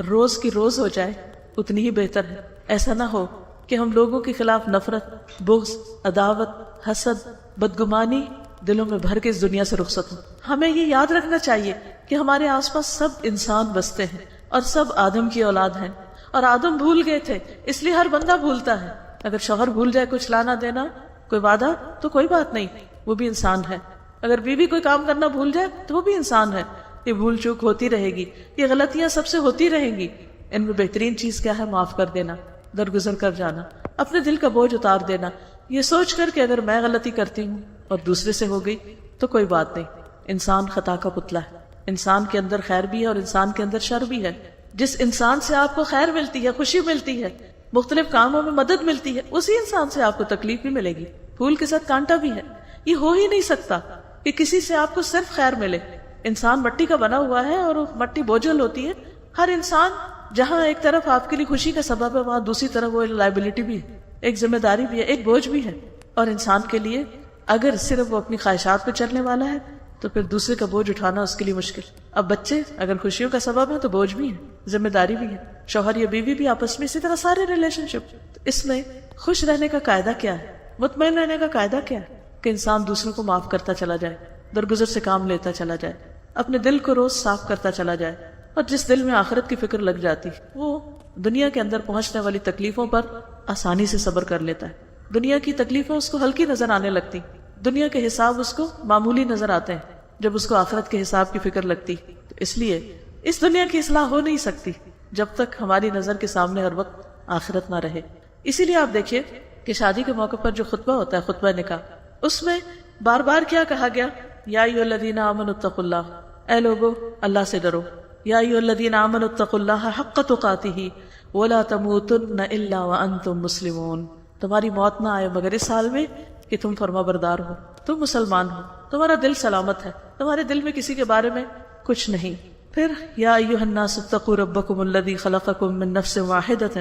روز کی روز ہو جائے، اتنی ہی بہتر ہے. ایسا نہ ہو کہ ہم لوگوں کے خلاف نفرت، بغض، عداوت، حسد، بدگمانی دلوں میں بھر کے اس دنیا سے رخصت ہوں. ہمیں یہ یاد رکھنا چاہیے کہ ہمارے آس پاس سب انسان بستے ہیں اور سب آدم کی اولاد ہیں، اور آدم بھول گئے تھے، اس لیے ہر بندہ بھولتا ہے۔ اگر شوہر بھول جائے کچھ لانا دینا، کوئی وعدہ، تو کوئی بات نہیں، وہ بھی انسان ہے۔ اگر بیوی کوئی کام کرنا بھول جائے تو وہ بھی انسان ہے۔ یہ بھول چوک ہوتی رہے گی، یہ غلطیاں سب سے ہوتی رہیں گی۔ ان میں بہترین چیز کیا ہے؟ معاف کر دینا، درگزر کر جانا، اپنے دل کا بوجھ اتار دینا، یہ سوچ کر کہ اگر میں غلطی کرتی ہوں اور دوسرے سے ہو گئی تو کوئی بات نہیں۔ انسان خطا کا پتلا ہے، انسان کے اندر خیر بھی ہے اور انسان کے اندر شر بھی ہے۔ جس انسان سے آپ کو خیر ملتی ہے، خوشی ملتی ہے، مختلف کاموں میں مدد ملتی ہے، اسی انسان سے آپ کو تکلیف بھی ملے گی، پھول کے ساتھ کانٹا بھی ہے۔ یہ ہو ہی نہیں سکتا کہ کسی سے آپ کو صرف خیر ملے۔ انسان مٹی کا بنا ہوا ہے اور مٹی بوجھل ہوتی ہے۔ ہر انسان جہاں ایک طرف آپ کے لیے خوشی کا سبب ہے، وہاں دوسری طرف وہ لائبلٹی بھی ہے، ایک ذمہ داری بھی ہے، ایک بوجھ بھی ہے۔ اور انسان کے لیے اگر صرف وہ اپنی خواہشات پہ چلنے والا ہے تو پھر دوسرے کا بوجھ اٹھانا اس کے لیے مشکل۔ اب بچے اگر خوشیوں کا سبب ہے تو بوجھ بھی ہے، ذمہ داری بھی ہے، شوہر یا بیوی بھی آپس میں، اسی طرح سارے ریلیشن شپ۔ اس میں خوش رہنے کا قاعدہ کیا ہے؟ مطمئن رہنے کا قاعدہ کیا ہے؟ کہ انسان دوسروں کو معاف کرتا چلا جائے، درگزر سے کام لیتا چلا جائے، اپنے دل کو روز صاف کرتا چلا جائے، اور جس دل میں آخرت کی فکر لگ جاتی وہ دنیا کے اندر پہنچنے والی تکلیفوں پر آسانی سے صبر کر لیتا ہے۔ دنیا کی تکلیفیں اس کو ہلکی نظر آنے لگتی، دنیا کے حساب اس کو معمولی نظر آتے ہیں جب اس کو آخرت کے حساب کی فکر لگتی۔ تو اس لیے اس دنیا کی اصلاح ہو نہیں سکتی جب تک ہماری نظر کے سامنے ہر وقت آخرت نہ رہے۔ اسی لیے آپ دیکھیے کہ شادی کے موقع پر جو خطبہ ہوتا ہے، خطبہ نکاح، اس میں بار بار کیا کہا گیا؟ یا ایھا الذین آمنوا اتقوا اللہ، اے لوگو اللہ سے ڈرو۔ یا ایھا الذین آمنوا اتقوا اللہ حق تقاتہ ولا تموتن الا وانتم مسلمون۔ تمہاری موت نہ آئے مگر اس حال میں کہ تم فرما بردار ہو، تم مسلمان ہو، تمہارا دل سلامت ہے، تمہارے دل میں کسی کے بارے میں کچھ نہیں۔ پھر یا ایھا الناس اتقوا ربکم الذی خلقکم من نفس واحدۃ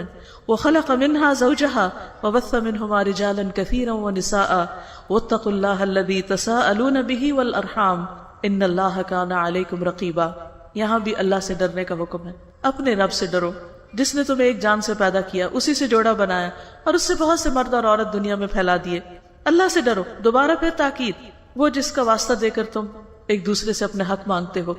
وخلق منها زوجها وبث منهما رجالا کثیرا ونساء واتقوا اللہ الذی تساءلون به والارحام ان اللہ کان علیکم رقیبا۔ یہاں بھی اللہ سے ڈرنے کا حکم ہے۔ اپنے رب سے ڈرو جس نے تمہیں ایک جان سے پیدا کیا، اسی سے جوڑا بنایا اور اس سے بہت سے مرد اور عورت دنیا میں پھیلا دیے۔ اللہ سے ڈرو، دوبارہ پھر تاکید، وہ جس کا واسطہ دے کر تم ایک دوسرے سے اپنے حق مانگتے ہو۔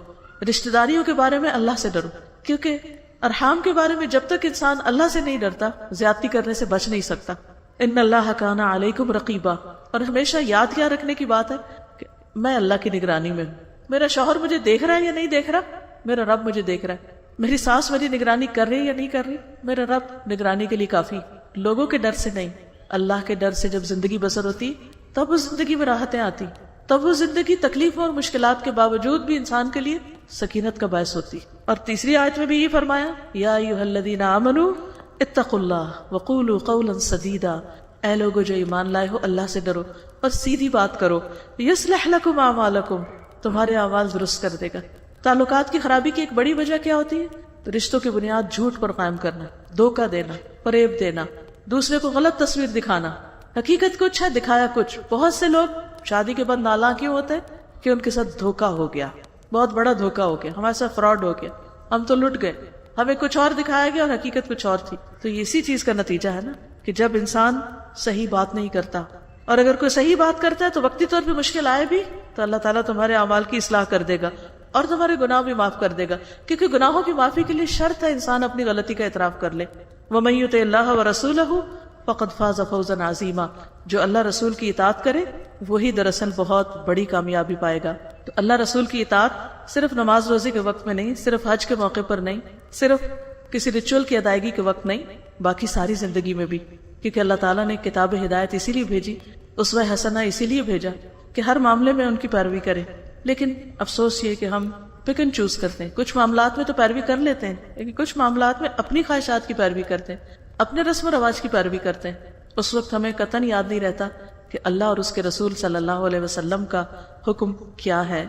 رشتہ داریوں کے بارے میں اللہ سے ڈرو، کیونکہ ارحام کے بارے میں جب تک انسان اللہ سے نہیں ڈرتا زیادتی کرنے سے بچ نہیں سکتا۔ ان اللہ کان علیکم رقیبا، اور ہمیشہ یاد کیا رکھنے کی بات ہے کہ میں اللہ کی نگرانی میں ہوں۔ میرا شوہر مجھے دیکھ رہا ہے یا نہیں دیکھ رہا، میرا رب مجھے دیکھ رہا ہے۔ میری ساس میری نگرانی کر رہی یا نہیں کر رہی، میرا رب نگرانی کے لیے کافی۔ لوگوں کے ڈر سے نہیں، اللہ کے ڈر سے جب زندگی بسر ہوتی تب اس زندگی میں راحتیں آتی، تب وہ زندگی تکلیفوں اور مشکلات کے باوجود بھی انسان کے لیے سکینت کا باعث ہوتی۔ اور تیسری آیت میں بھی یہ فرمایا یا ایھا الذین آمنوا اتقوا اللہ وقولوا قولا سدیدا، اے لوگو جو ایمان لائے ہو اللہ سے ڈرو اور سیدھی بات کرو، یصلح لکم اعمالکم، تمہارے اعمال درست کر دے گا۔ تعلقات کی خرابی کی ایک بڑی وجہ کیا ہوتی ہے؟ تو رشتوں کی بنیاد جھوٹ پر قائم کرنا، دھوکہ دینا، فریب دینا، دوسرے کو غلط تصویر دکھانا، حقیقت کچھ ہے دکھایا کچھ۔ بہت سے لوگ شادی کے بعد نالاں کیوں ہوتے ہیں؟ کہ ان کے ساتھ دھوکہ ہو گیا، بہت بڑا دھوکہ ہو گیا، ہمارے ساتھ فراڈ ہو گیا، ہم تو لٹ گئے، ہمیں کچھ اور دکھایا گیا اور حقیقت کچھ اور تھی۔ تو یہ اسی چیز کا نتیجہ ہے نا کہ جب انسان صحیح بات نہیں کرتا، اور اگر کوئی صحیح بات کرتا ہے تو وقتی طور پہ مشکل آئے بھی تو اللہ تعالیٰ تمہارے اعمال کی اصلاح کر دے گا اور تمہارے گناہ بھی معاف کر دے گا، کیونکہ گناہوں کی معافی کے لیے شرط ہے انسان اپنی غلطی کا اعتراف کر لے۔ وَمَن يُطِعِ اللَّهَ وَرَسُولَهُ فَقَدْ فَازَ فَوْزًا عَظِيمًا، جو اللہ رسول کی اطاعت کرے وہی دراصل بہت بڑی کامیابی پائے گا۔ تو اللہ رسول کی اطاعت صرف نماز روزے کے وقت میں نہیں، صرف حج کے موقع پر نہیں، صرف کسی ریچول کی ادائیگی کے وقت نہیں، باقی ساری زندگی میں بھی، کیونکہ اللہ تعالیٰ نے کتاب ہدایت اسی لیے بھیجی، اسوہ حسنہ اسی لیے بھیجا کہ ہر معاملے میں ان کی پیروی کرے۔ لیکن افسوس یہ کہ ہم پک اینڈ چوز کرتے ہیں، کچھ معاملات میں تو پیروی کر لیتے ہیں لیکن کچھ معاملات میں اپنی خواہشات کی پیروی کرتے ہیں، اپنے رسم و رواج کی پیروی کرتے ہیں۔ اس وقت ہمیں قطعاً یاد نہیں رہتا کہ اللہ اور اس کے رسول صلی اللہ علیہ وسلم کا حکم کیا ہے۔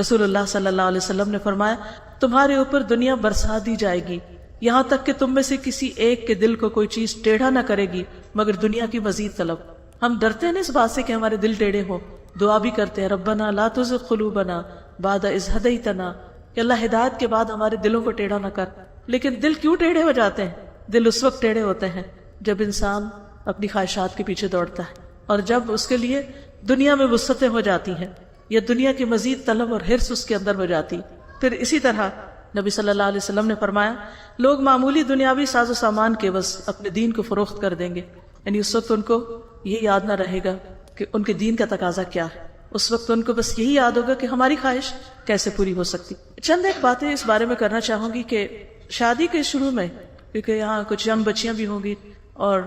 رسول اللہ صلی اللہ علیہ وسلم نے فرمایا تمہارے اوپر دنیا برسا دی جائے گی یہاں تک کہ تم میں سے کسی ایک کے دل کو کوئی چیز ٹیڑھا نہ کرے گی مگر دنیا کی مزید طلب۔ ہم ڈرتے ہیں نا اس بات سے کہ ہمارے دل ٹیڑھے ہوں، دعا بھی کرتے ہیں ربنا لا تزغ قلوبنا بعد اذ ہدیتنا، کہ اللہ ہدایت کے بعد ہمارے دلوں کو ٹیڑھا نہ کر۔ لیکن دل کیوں ٹیڑھے ہو جاتے ہیں؟ دل اس وقت ٹیڑھے ہوتے ہیں جب انسان اپنی خواہشات کے پیچھے دوڑتا ہے اور جب اس کے لیے دنیا میں وسعتیں ہو جاتی ہیں یا دنیا کی مزید طلب اور حرص اس کے اندر ہو جاتی، پھر اسی طرح نبی صلی اللہ علیہ وسلم نے فرمایا لوگ معمولی دنیاوی ساز و سامان کے بس اپنے دین کو فروخت کر دیں گے، یعنی اس وقت ان کو یہ یاد نہ رہے گا کہ ان کے دین کا تقاضا کیا ہے، اس وقت ان کو بس یہی یاد ہوگا کہ ہماری خواہش کیسے پوری ہو سکتی۔ چند ایک باتیں اس بارے میں کرنا چاہوں گی کہ شادی کے شروع میں، کیونکہ یہاں کچھ ینگ بچیاں بھی ہوں گی اور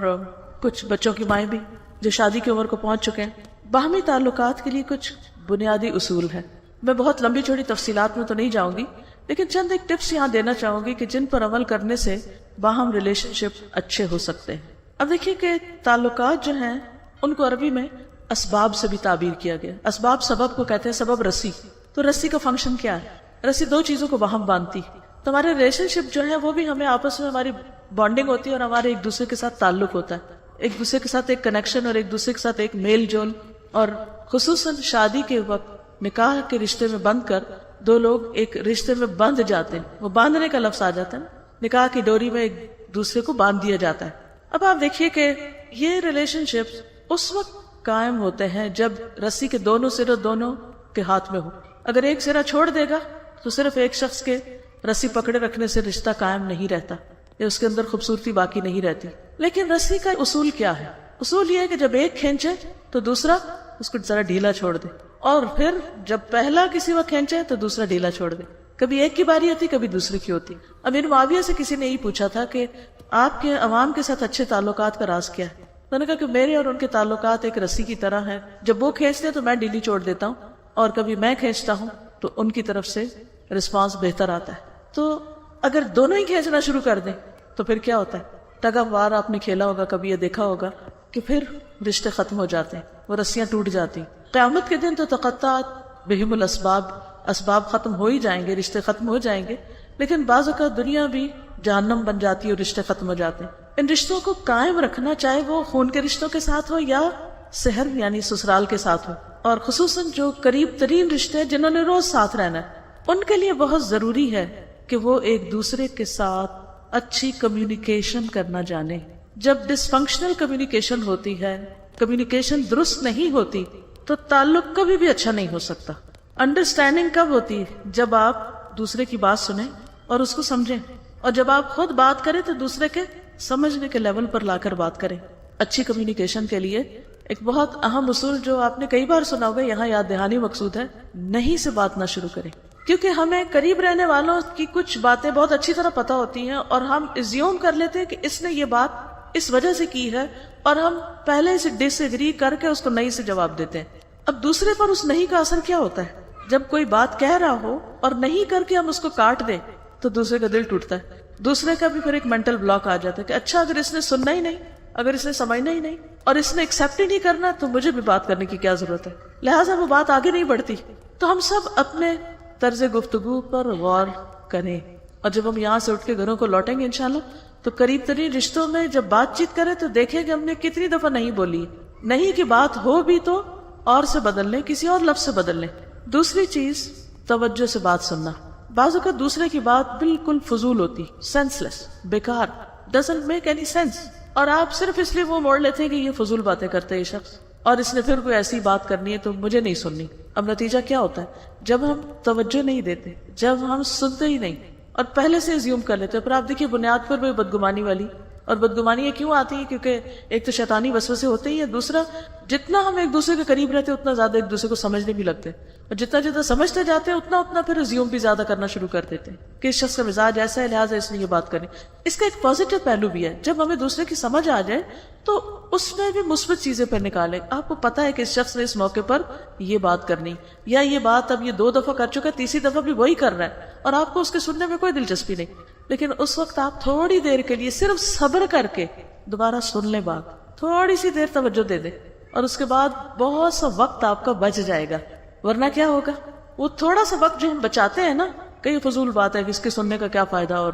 کچھ بچوں کی مائیں بھی جو شادی کی عمر کو پہنچ چکے ہیں، باہمی تعلقات کے لیے کچھ بنیادی اصول ہیں۔ میں بہت لمبی چوڑی تفصیلات میں تو نہیں جاؤں گی، لیکن چند ایک ٹپس یہاں دینا چاہوں گی کہ جن پر عمل کرنے سے باہم ریلیشن شپ اچھے ہو سکتے ہیں۔ اب دیکھیے کہ تعلقات جو ہیں ان کو عربی میں اسباب سے بھی تعبیر کیا گیا۔ اسباب سبب کو کہتے ہیں، سبب رسی۔ تو رسی کا فنکشن کیا ہے؟ رسی دو چیزوں کو باہم باندھتی۔ تو ہمارے ریلیشن شپ جو ہے وہ بھی ہمیں آپس میں ہماری بانڈنگ ہوتی ہے اور ہمارے ایک دوسرے کے ساتھ تعلق ہوتا ہے، ایک دوسرے کے ساتھ ایک کنیکشن اور ایک دوسرے کے ساتھ ایک میل جول، اور خصوصاً شادی کے وقت نکاح کے رشتے میں بندھ کر دو لوگ ایک رشتے میں بندھ جاتے ہیں، وہ باندھنے کا لفظ آ جاتا ہے، نکاح کی ڈوری میں ایک دوسرے کو باندھ دیا جاتا ہے۔ اب آپ دیکھیے کہ یہ ریلیشن شپ اس وقت قائم ہوتے ہیں جب رسی کے دونوں سرے دونوں کے ہاتھ میں ہو۔ اگر ایک سرا چھوڑ دے گا تو صرف ایک شخص کے رسی پکڑے رکھنے سے رشتہ قائم نہیں رہتا، یا اس کے اندر خوبصورتی باقی نہیں رہتی۔ لیکن رسی کا اصول کیا ہے؟ اصول یہ ہے کہ جب ایک کھینچے تو دوسرا اس کو ذرا ڈھیلا چھوڑ دے، اور پھر جب پہلا کسی وقت کھینچے تو دوسرا ڈھیلا چھوڑ دے۔ کبھی ایک کی باری ہوتی، کبھی دوسرے کی ہوتی۔ امیر معاویہ سے کسی نے یہ پوچھا تھا کہ آپ کے عوام کے ساتھ اچھے تعلقات کا راز کیا ہے؟ میں نے کہا کہ میرے اور ان کے تعلقات ایک رسی کی طرح ہیں، جب وہ کھینچتے تو میں ڈھیلی چھوڑ دیتا ہوں، اور کبھی میں کھینچتا ہوں تو ان کی طرف سے رسپانس بہتر آتا ہے۔ تو اگر دونوں ہی کھینچنا شروع کر دیں تو پھر کیا ہوتا ہے؟ ٹگ آف وار آپ نے کھیلا ہوگا، کبھی یہ دیکھا ہوگا کہ پھر رشتے ختم ہو جاتے ہیں، وہ رسیاں ٹوٹ جاتی ہیں۔ قیامت کے دن تو تقطعت بہم الاسباب، اسباب ختم ہو ہی جائیں گے، رشتے ختم ہو جائیں گے، لیکن بعض اوقات دنیا بھی جہنم بن جاتی ہے اور رشتے ختم ہو جاتے ہیں۔ ان رشتوں کو قائم رکھنا، چاہے وہ خون کے رشتوں کے ساتھ ہو یا سحر یعنی سسرال کے ساتھ ہو، اور خصوصاً جو قریب ترین رشتے جنہوں نے روز ساتھ رہنا ہے، ان کے لیے بہت ضروری ہے کہ وہ ایک دوسرے کے ساتھ اچھی کمیونیکیشن کرنا جانے۔ جب ڈس فنکشنل کمیونیکیشن ہوتی ہے، کمیونیکیشن درست نہیں ہوتی، تو تعلق کبھی بھی اچھا نہیں ہو سکتا۔ انڈرسٹینڈنگ کب ہوتی ہے؟ جب آپ دوسرے کی بات سنیں اور اس کو سمجھیں، اور جب آپ خود بات کریں تو دوسرے کے سمجھنے کے لیول پر لا کر بات کریں۔ اچھی کمیونیکیشن کے لیے ایک بہت اہم اصول جو آپ نے کئی بار سنا ہوگا، یہاں یاد دہانی مقصود ہے، نہیں سے بات نہ شروع کریں، کیونکہ ہمیں قریب رہنے والوں کی کچھ باتیں بہت اچھی طرح پتہ ہوتی ہیں، اور ہم ایزیوم کر لیتے ہیں کہ اس نے یہ بات اس وجہ سے کی ہے، اور ہم پہلے سے ڈس ایگری کر کے اس کو نہیں سے جواب دیتے ہیں۔ اب دوسرے پر اس نہیں کا اثر کیا ہوتا ہے؟ جب کوئی بات کہہ رہا ہو اور نہیں کر کے ہم اس کو کاٹ دیں تو دوسرے کا دل ٹوٹتا ہے، دوسرے کا بھی پھر ایک مینٹل بلاک آ جاتا ہے کہ اچھا اگر اس نے سننا ہی نہیں، اگر اس نے سمجھنا ہی نہیں، اور اس نے ایکسیپٹ ہی نہیں کرنا، تو مجھے بھی بات کرنے کی کیا ضرورت ہے؟ لہٰذا وہ بات آگے نہیں بڑھتی۔ تو ہم سب اپنے طرز گفتگو پر غور کریں، اور جب ہم یہاں سے اٹھ کے گھروں کو لوٹیں گے انشاءاللہ، تو قریب ترین رشتوں میں جب بات چیت کریں تو دیکھیں کہ ہم نے کتنی دفعہ نہیں بولی، نہیں کی بات ہو بھی تو اور سے بدل لیں، کسی اور لفظ سے بدل لیں۔ دوسری چیز، توجہ سے بات سننا۔ بعض اوقات دوسرے کی بات بالکل فضول ہوتی، سینس لیس، بیکار، ڈزنٹ میک اینی سینس، اور آپ صرف اس لیے وہ موڑ لیتے ہیں کہ یہ فضول باتیں کرتے ہیں یہ شخص، اور اس نے پھر کوئی ایسی بات کرنی ہے تو مجھے نہیں سننی۔ اب نتیجہ کیا ہوتا ہے؟ جب ہم توجہ نہیں دیتے، جب ہم سنتے ہی نہیں اور پہلے سے زیوم کر لیتے، پھر آپ دیکھیے بنیاد پر بھی بدگمانی والی، اور بدگمانی کیوں آتی ہے؟ کیونکہ ایک تو شیطانی وسوسے ہوتے ہی ہیں، دوسرا جتنا ہم ایک دوسرے کے قریب رہتے اتنا زیادہ ایک دوسرے کو سمجھنے بھی لگتے، اور جتنا جتنا سمجھتے جاتے ہیں اتنا پھر زیوم بھی زیادہ کرنا شروع کر دیتے ہیں کہ اس شخص کا مزاج ایسا ہے لہٰذا اس نے یہ بات کرنی۔ اس کا ایک پازیٹیو پہلو بھی ہے، جب ہمیں دوسرے کی سمجھ آ جائے تو اس میں بھی مثبت چیزیں پہ نکالیں۔ آپ کو پتا ہے کہ اس شخص نے اس موقع پر یہ بات کرنی، یا یہ بات اب یہ 2 دفعہ کر چکا ہے، تیسری دفعہ بھی وہی کر رہا ہے، اور آپ کو اس کے سننے میں کوئی دلچسپی نہیں، لیکن اس وقت آپ تھوڑی دیر کے لیے صرف صبر کر کے دوبارہ سن لیں بات، تھوڑی سی دیر توجہ دے دیں، اور اس کے بعد بہت سا وقت آپ کا بچ جائے گا۔ ورنہ کیا ہوگا؟ وہ تھوڑا سا وقت جو ہم بچاتے ہیں نا، کئی فضول بات ہے کہ اس کے سننے کا کیا فائدہ اور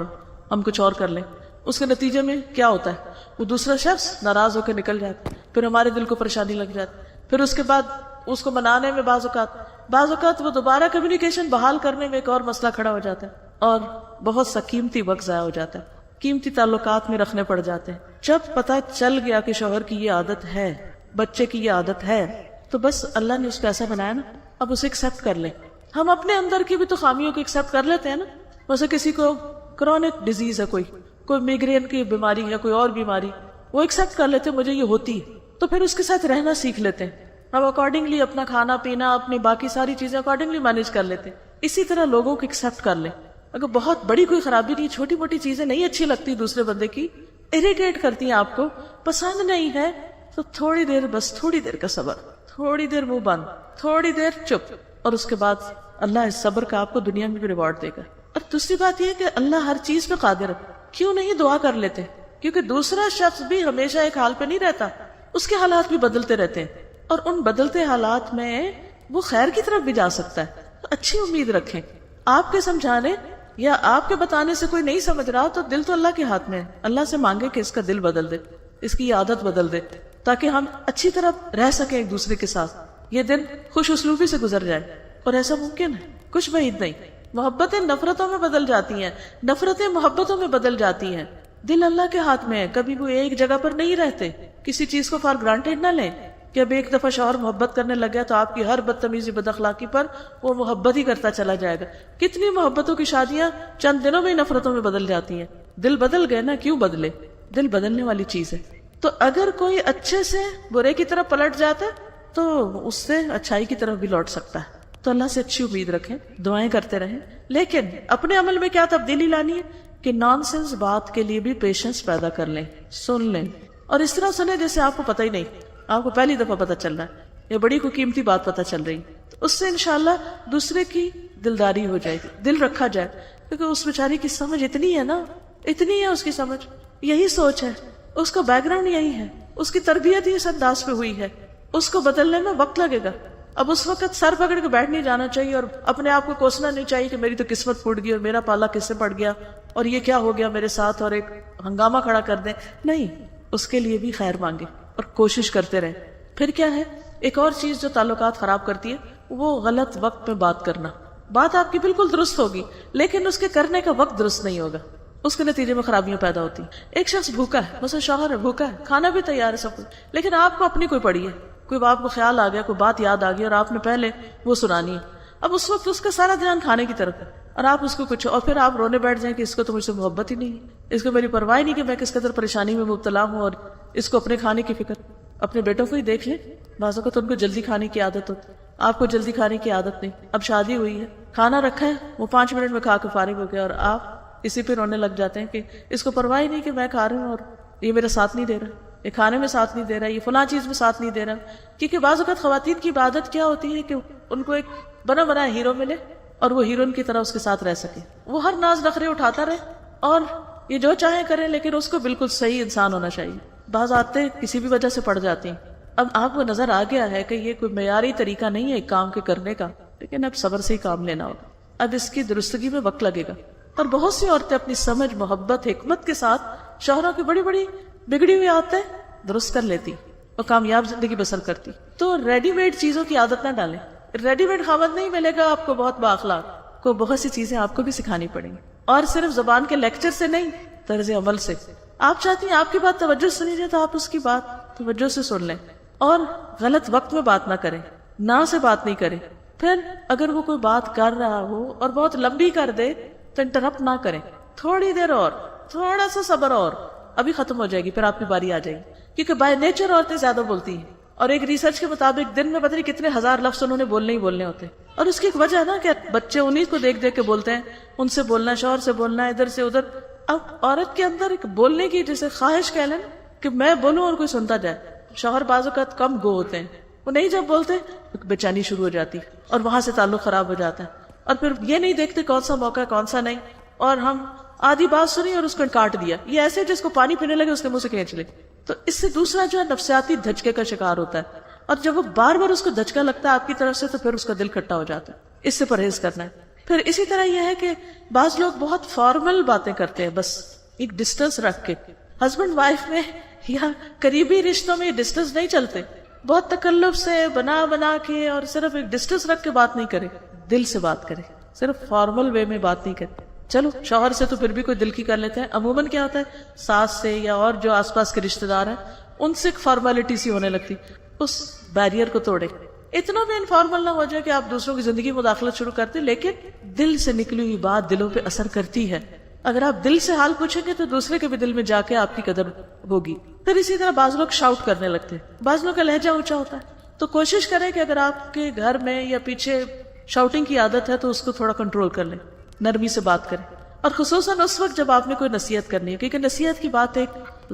ہم کچھ اور کر لیں، اس کے نتیجے میں کیا ہوتا ہے؟ وہ دوسرا شخص ناراض ہو کے نکل جاتا ہے، پھر ہمارے دل کو پریشانی لگ جاتی، پھر اس کے بعد اس کو منانے میں بعض اوقات وہ دوبارہ کمیونیکیشن بحال کرنے میں ایک اور مسئلہ کھڑا ہو جاتا ہے، اور بہت سا قیمتی وقت ضائع ہو جاتا ہے، قیمتی تعلقات میں رکھنے پڑ جاتے ہیں۔ جب پتہ چل گیا کہ شوہر کی یہ عادت ہے، بچے کی یہ عادت ہے، تو بس اللہ نے اس کو ایسا بنایا نا، اب اسے ایکسپٹ کر لیں۔ ہم اپنے اندر کی بھی تو خامیوں کو ایکسپٹ کر لیتے ہیں نا. ویسے کسی کو کرونک ڈیزیز ہے، کوئی میگرین کی بیماری ہے، کوئی اور بیماری، وہ ایکسپٹ کر لیتے ہیں مجھے یہ ہوتی ہے، تو پھر اس کے ساتھ رہنا سیکھ لیتے ہیں. اب اکارڈنگلی اپنا کھانا پینا، اپنی باقی ساری چیزیں اکارڈنگلی مینیج کر لیتے ہیں. اسی طرح لوگوں کو ایکسپٹ کر لیں. اگر بہت بڑی کوئی خرابی نہیں، چھوٹی موٹی چیزیں نہیں اچھی لگتی دوسرے بندے کی، اریٹیٹ کرتی ہیں، آپ کو پسند نہیں ہے، تو تھوڑی دیر، بس تھوڑی دیر کا صبر، تھوڑی دیر منہ بند، تھوڑی دیر چپ، اور اس کے بعد اللہ اس صبر کا آپ کو دنیا میں بھی ریوارڈ دے گا. اور دوسری بات یہ ہے کہ اللہ ہر چیز پہ قادر ہے. کیوں نہیں دعا کر لیتے؟ کیونکہ دوسرا شخص بھی ہمیشہ ایک حال پہ نہیں رہتا، اس کے حالات بھی بدلتے رہتے ہیں، اور ان بدلتے حالات میں وہ خیر کی طرف بھی جا سکتا ہے. تو اچھی امید رکھیں. آپ کے سمجھانے یا آپ کے بتانے سے کوئی نہیں سمجھ رہا تو دل تو اللہ کے ہاتھ میں ہے. اللہ سے مانگے کہ اس کا دل بدل دے، اس کی عادت بدل دے، تاکہ ہم اچھی طرح رہ سکیں ایک دوسرے کے ساتھ، یہ دن خوش اسلوبی سے گزر جائے. اور ایسا ممکن ہے، کچھ بعید نہیں. محبتیں نفرتوں میں بدل جاتی ہیں، نفرتیں محبتوں میں بدل جاتی ہیں. دل اللہ کے ہاتھ میں ہے، کبھی وہ ایک جگہ پر نہیں رہتے. کسی چیز کو فار گرانٹیڈ نہ لیں کہ اب ایک دفعہ شوہر محبت کرنے لگ گیا تو آپ کی ہر بدتمیزی بد اخلاقی پر وہ محبت ہی کرتا چلا جائے گا. کتنی محبتوں کی شادیاں چند دنوں میں ہی نفرتوں میں بدل جاتی ہیں. دل بدل گئے نا، کیوں بدلے؟ دل بدلنے والی چیز ہے. تو اگر کوئی اچھے سے برے کی طرف پلٹ جاتا ہے تو اس سے اچھائی کی طرف بھی لوٹ سکتا ہے. تو اللہ سے اچھی امید رکھیں، دعائیں کرتے رہیں، لیکن اپنے عمل میں کیا تبدیلی لانی ہے کہ نان سینس بات کے لیے بھی پیشنس پیدا کر لیں، سن لیں، اور اس طرح سنیں جیسے آپ کو پتہ ہی نہیں، آپ کو پہلی دفعہ پتہ چل رہا ہے یا بڑی کوئی قیمتی بات پتہ چل رہی. تو اس سے انشاءاللہ دوسرے کی دلداری ہو جائے گی، دل رکھا جائے. کیونکہ اس بیچاری کی سمجھ اتنی ہے نا، اتنی ہے اس کی سمجھ، یہی سوچ ہے، اس کا بیک گراؤنڈ یہی ہے، اس کی تربیت ہی اس انداز پہ ہوئی ہے. اس کو بدلنے میں وقت لگے گا. اب اس وقت سر پکڑ کے بیٹھ نہیں جانا چاہیے اور اپنے آپ کو کوسنا نہیں چاہیے کہ میری تو قسمت پھوٹ گئی اور میرا پالا کس سے پڑ گیا اور یہ کیا ہو گیا میرے ساتھ، اور ایک ہنگامہ کھڑا کر دیں. نہیں، اس کے لیے بھی خیر مانگے اور کوشش کرتے رہیں. پھر کیا ہے، ایک اور چیز جو تعلقات خراب کرتی ہے وہ غلط وقت میں بات کرنا. بات آپ کی بالکل درست ہوگی لیکن اس کے کرنے کا وقت درست نہیں ہوگا، اس کے نتیجے میں خرابیاں پیدا ہوتی ہیں. ایک شخص بھوکا ہے، مثلا شوہر ہے، بھوکا ہے، کھانا بھی تیار ہے سب کچھ، لیکن آپ کو اپنی کوئی پڑی ہے، کوئی آپ کو خیال آ گیا، کوئی بات یاد آ گئی اور آپ نے پہلے وہ سنانی ہے. اب اس وقت اس کا سارا دھیان کھانے کی طرف ہے اور آپ اس کو کچھ، اور پھر آپ رونے بیٹھ جائیں کہ اس کو تو مجھ سے محبت ہی نہیں ہے، اس کو میری پرواہ نہیں کہ میں کس قدر پریشانی میں مبتلا ہوں، اور اس کو اپنے کھانے کی فکر. اپنے بیٹوں کو ہی دیکھ لیں، بعض اوقات ان کو جلدی کھانے کی عادت ہوتی ہے، آپ کو جلدی کھانے کی عادت نہیں. اب شادی ہوئی ہے، کھانا رکھا ہے، وہ 5 منٹ میں کھا کے فارغ ہو گیا اور آپ اسی پہ رونے لگ جاتے ہیں کہ اس کو پرواہ ہی نہیں کہ میں کھا رہا ہوں اور یہ میرا ساتھ نہیں دے رہا، یہ کھانے میں ساتھ نہیں دے رہا، یہ فلاں چیز میں ساتھ نہیں دے رہا. کیونکہ بعض اوقات خواتین کی عادت کیا ہوتی ہے کہ ان کو ایک بنا بنا ہیرو ملے اور وہ ہیروئن کی طرح اس کے ساتھ رہ سکے، وہ ہر ناز نخرے اٹھاتا رہے اور یہ جو چاہے کرے، لیکن اس کو بالکل صحیح انسان ہونا چاہیے. بعض عادتیں کسی بھی وجہ سے پڑ جاتی ہیں. اب آپ کو نظر آ گیا ہے کہ یہ کوئی معیاری طریقہ نہیں ہے ایک کام کے کرنے کا، لیکن اب صبر سے ہی کام لینا ہوگا. اب اس کی درستگی میں وقت لگے گا. اور بہت سی عورتیں اپنی سمجھ، محبت، حکمت کے ساتھ شوہروں کی بڑی بڑی بگڑی ہوئی عادتیں درست کر لیتی اور کامیاب زندگی بسر کرتی. تو ریڈی میڈ چیزوں کی عادت نہ ڈالیں. ریڈی میڈ خاوند نہیں ملے گا آپ کو بہت بااخلاق، کو بہت سی چیزیں آپ کو بھی سکھانی پڑیں گی، اور صرف زبان کے لیکچر سے نہیں، طرز عمل سے. آپ چاہتی ہیں آپ کی بات توجہ سنی جائے تو آپ اس کی بات توجہ سے سن لیں، اور غلط وقت میں بات نہ کریں، نہ سے بات نہیں کریں. پھر اگر وہ کوئی بات کر رہا ہو اور بہت لمبی کر دے تو انٹرپٹ نہ کریں، تھوڑی دیر اور، تھوڑا سا صبر اور، ابھی ختم ہو جائے گی، پھر آپ کی باری آ جائے گی. کیونکہ بائی نیچر عورتیں زیادہ بولتی ہیں، اور ایک ریسرچ کے مطابق دن میں پتہ نہیں کتنے ہزار لفظ انہوں نے بولنے ہی بولنے ہوتے ہیں. اور اس کی ایک وجہ ہے نا کہ بچے انہیں کو دیکھ دیکھ کے بولتے ہیں، ان سے بولنا، شوہر سے بولنا، ادھر سے ادھر. اب عورت کے اندر ایک بولنے کی جیسے خواہش کہہ لیں کہ میں بولوں اور کوئی سنتا جائے. شوہر بعض اوقات کم گو ہوتے ہیں، وہ نہیں جب بولتے بے چینی شروع ہو جاتی اور وہاں سے تعلق خراب ہو جاتا ہے. اور پھر یہ نہیں دیکھتے کون سا موقع ہے کون سا نہیں، اور ہم آدھی بات سنی اور اس کو کاٹ دیا. یہ ایسے جس کو پانی پینے لگے اس کے منہ سے کھینچ لے. تو اس سے دوسرا جو ہے نفسیاتی دھچکے کا شکار ہوتا ہے، اور جب وہ بار بار اس کو دھچکا لگتا ہے آپ کی طرف سے تو پھر اس کا دل کھٹا ہو جاتا ہے. اس سے پرہیز کرنا ہے. پھر اسی طرح یہ ہے کہ بعض لوگ بہت فارمل باتیں کرتے ہیں، بس ایک ڈسٹنس رکھ کے. ہسبینڈ وائف میں یا قریبی رشتوں میں ڈسٹنس نہیں چلتے، بہت تکلف سے بنا بنا کے اور صرف ایک ڈسٹنس رکھ کے بات نہیں کرے، دل سے بات کرے، صرف فارمل وے میں بات نہیں کرے. چلو شوہر سے تو پھر بھی کوئی دل کی کر لیتے ہیں، عموماً کیا ہوتا ہے ساس سے یا اور جو آس پاس کے رشتہ دار ہیں ان سے ایک فارمیلٹی سی ہونے لگتی. اس بیریئر کو توڑے، اتنا بھی انفارمل نہ ہو جائے کہ آپ دوسروں کی زندگی میں مداخلت شروع کرتے، لیکن دل سے نکلی ہوئی بات دلوں پہ اثر کرتی ہے. اگر آپ دل سے حال پوچھیں گے تو دوسرے کے بھی دل میں جا کے آپ کی قدر ہوگی. پھر اسی طرح بعض لوگ شاؤٹ کرنے لگتے ہیں، بعض لوگوں کا لہجہ اونچا ہوتا ہے، تو کوشش کریں کہ اگر آپ کے گھر میں یا پیچھے شاؤٹنگ کی عادت ہے تو اس کو تھوڑا کنٹرول کر لیں، نرمی سے بات کریں. اور خصوصاً اس وقت جب آپ نے کوئی نصیحت کرنی ہے، کیونکہ نصیحت کی بات ایک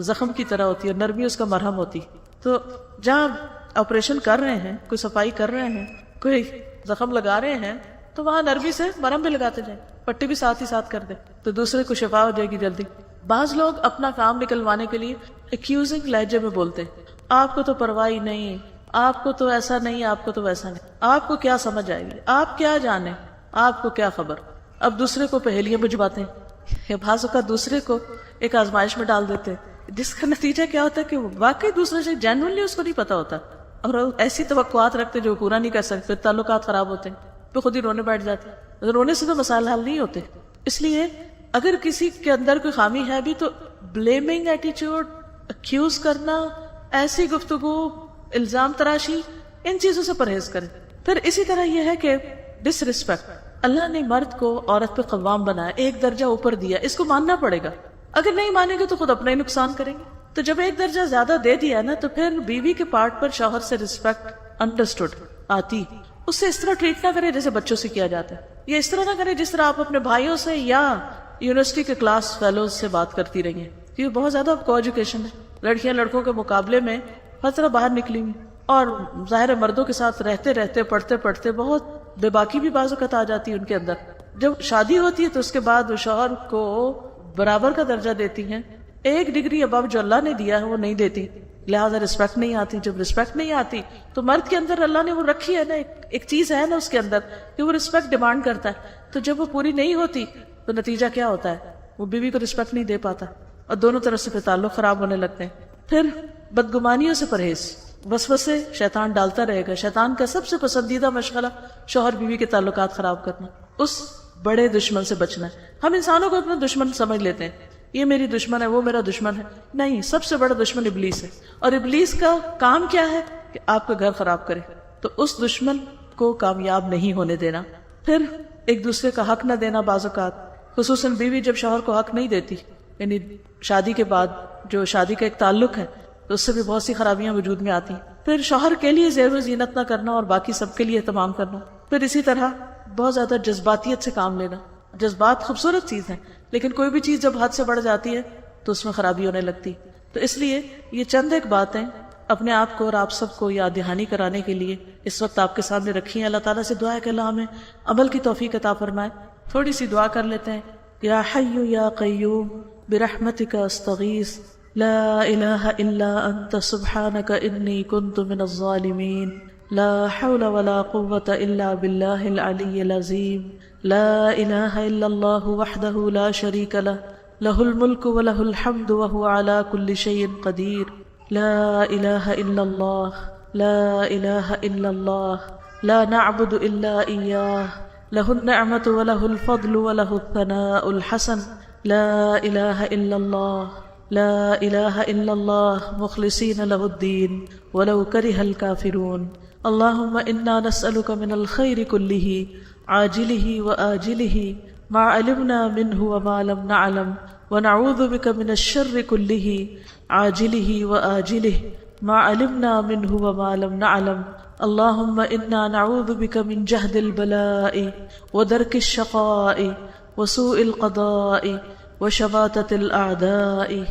زخم کی طرح ہوتی ہے اور نرمی اس کا مرہم ہوتی ہے. تو جہاں آپریشن کر رہے ہیں، کوئی صفائی کر رہے ہیں، کوئی زخم لگا رہے ہیں، تو وہاں نرمی سے مرہم بھی لگاتے جائیں، پٹی بھی ساتھ ہی ساتھ کر دیں تو دوسرے کو شفا ہو جائے گی جلدی. بعض لوگ اپنا کام نکلوانے کے لیے ایکیوزنگ لہجے میں بولتے ہیں، آپ کو تو پرواہ نہیں، آپ کو تو ایسا نہیں، آپ کو تو ویسا نہیں، آپ کو کیا سمجھ آئے گی، آپ کیا جانیں، آپ کو کیا خبر. اب دوسرے کو پہیلیاں بجھواتے ہیں یا بعض اوقات دوسرے کو ایک آزمائش میں ڈال دیتے ہیں، جس کا نتیجہ کیا ہوتا ہے کہ واقعی دوسرے سے جینوئنلی اس کو نہیں پتا ہوتا اور ایسی توقعات رکھتے جو پورا نہیں کر سکتے، تعلقات خراب ہوتے ہیں، پھر خود ہی رونے بیٹھ جاتے ہیں. رونے سے تو مسائل حل نہیں ہوتے. اس لیے اگر کسی کے اندر کوئی خامی ہے بھی تو بلیمنگ ایٹیچیوڈ، اکیوز کرنا، ایسی گفتگو، الزام تراشی، ان چیزوں سے پرہیز کریں. پھر اسی طرح یہ ہے کہ ڈس ریسپیکٹ. اللہ نے مرد کو عورت پہ قوام بنایا، ایک درجہ اوپر دیا، اس کو ماننا پڑے گا. اگر نہیں مانیں گے تو خود اپنا ہی نقصان کریں گے. تو جب ایک درجہ زیادہ دے دیا نا تو پھر بیوی کے پارٹ پر شوہر سے ریسپیکٹ انڈرسٹوڈ آتی. اس سے اس طرح ٹریٹ نہ کرے جیسے بچوں سے کیا جاتا ہے، یا اس طرح نہ کرے جس طرح آپ اپنے بھائیوں سے یا یونیورسٹی کے کلاس فیلوز سے بات کرتی رہی ہیں. یہ بہت زیادہ کو ایجوکیشن ہے، لڑکیاں لڑکوں کے مقابلے میں ہر طرح باہر نکلی ہوئی، اور ظاہر ہے مردوں کے ساتھ رہتے رہتے پڑھتے پڑھتے بہت بے باکی بھی بعض اوقات آ جاتی ہے ان کے اندر. جب شادی ہوتی ہے تو اس کے بعد وہ شوہر کو برابر کا درجہ دیتی ہیں، ایک ڈگری ابو جو اللہ نے دیا ہے وہ نہیں دیتی، لہٰذا رسپیکٹ نہیں آتی. جب رسپیکٹ نہیں آتی تو مرد کے اندر اللہ نے وہ رکھی ہے نا، ایک چیز ہے نا اس کے اندر کہ وہ رسپیکٹ ڈیمانڈ کرتا ہے. تو جب وہ پوری نہیں ہوتی تو نتیجہ کیا ہوتا ہے، وہ بیوی کو رسپیکٹ نہیں دے پاتا اور دونوں طرف سے پھر تعلق خراب ہونے لگتے ہیں. پھر بدگمانیوں سے پرہیز. وسوسے شیطان ڈالتا رہے گا. شیطان کا سب سے پسندیدہ مشغلہ شوہر بیوی کے تعلقات خراب کرنا، اس بڑے دشمن سے بچنا ہے. ہم انسانوں کو اپنا دشمن سمجھ لیتے ہیں، یہ میری دشمن ہے، وہ میرا دشمن ہے. نہیں، سب سے بڑا دشمن ابلیس ہے، اور ابلیس کا کام کیا ہے کہ آپ کا گھر خراب کرے. تو اس دشمن کو کامیاب نہیں ہونے دینا. پھر ایک دوسرے کا حق نہ دینا. بعض اوقات خصوصاً بیوی جب شوہر کو حق نہیں دیتی، یعنی شادی کے بعد جو شادی کا ایک تعلق ہے تو اس سے بھی بہت سی خرابیاں وجود میں آتی ہیں. پھر شوہر کے لیے زیور و زینت نہ کرنا اور باقی سب کے لیے اہتمام کرنا. پھر اسی طرح بہت زیادہ جذباتیت سے کام لینا. جذبات خوبصورت چیز ہیں، لیکن کوئی بھی چیز جب حد سے بڑھ جاتی ہے تو اس میں خرابی ہونے لگتی. تو اس لیے یہ چند ایک باتیں اپنے آپ کو اور آپ سب کو یاد دہانی کرانے کے لیے اس وقت آپ کے سامنے رکھی ہیں. اللہ تعالیٰ سے دعا ہے کہ اللہ ہمیں عمل کی توفیق عطا فرمائے. تھوڑی سی دعا کر لیتے ہیں. یا حی یا قیوم برحمتک استغیث لا الہ الا انت سبحانک انی کنت من الظالمین لا حول ولا قوة الا باللہ العلی العظیم لا الہ الا اللہ وحدہ لا شریک لہ لہ الملک ولہ الحمد وہو علی کل شیء قدیر لا الہ الا اللہ لا الہ الا اللہ لا نعبد الا ایاہ لہ النعمت ولہ الفضل ولہ الثناء الحسن لا الہ الا اللہ لا الہ الا اللہ مخلصین لہ الدین ولو کرہ الکافرون. اللہم انا نسألک من الخیر کلہ عاجلہ وآجلہ ما علمنا منہ وما لم نعلم ونعوذ بک من الشر کلہ عاجلہ وآجلہ ما علمنا منہ وما لم نعلم. اللہم انا نعوذ بک من جہد البلاء ودرک الشقاء وسوء القضاء وشماتة الأعداء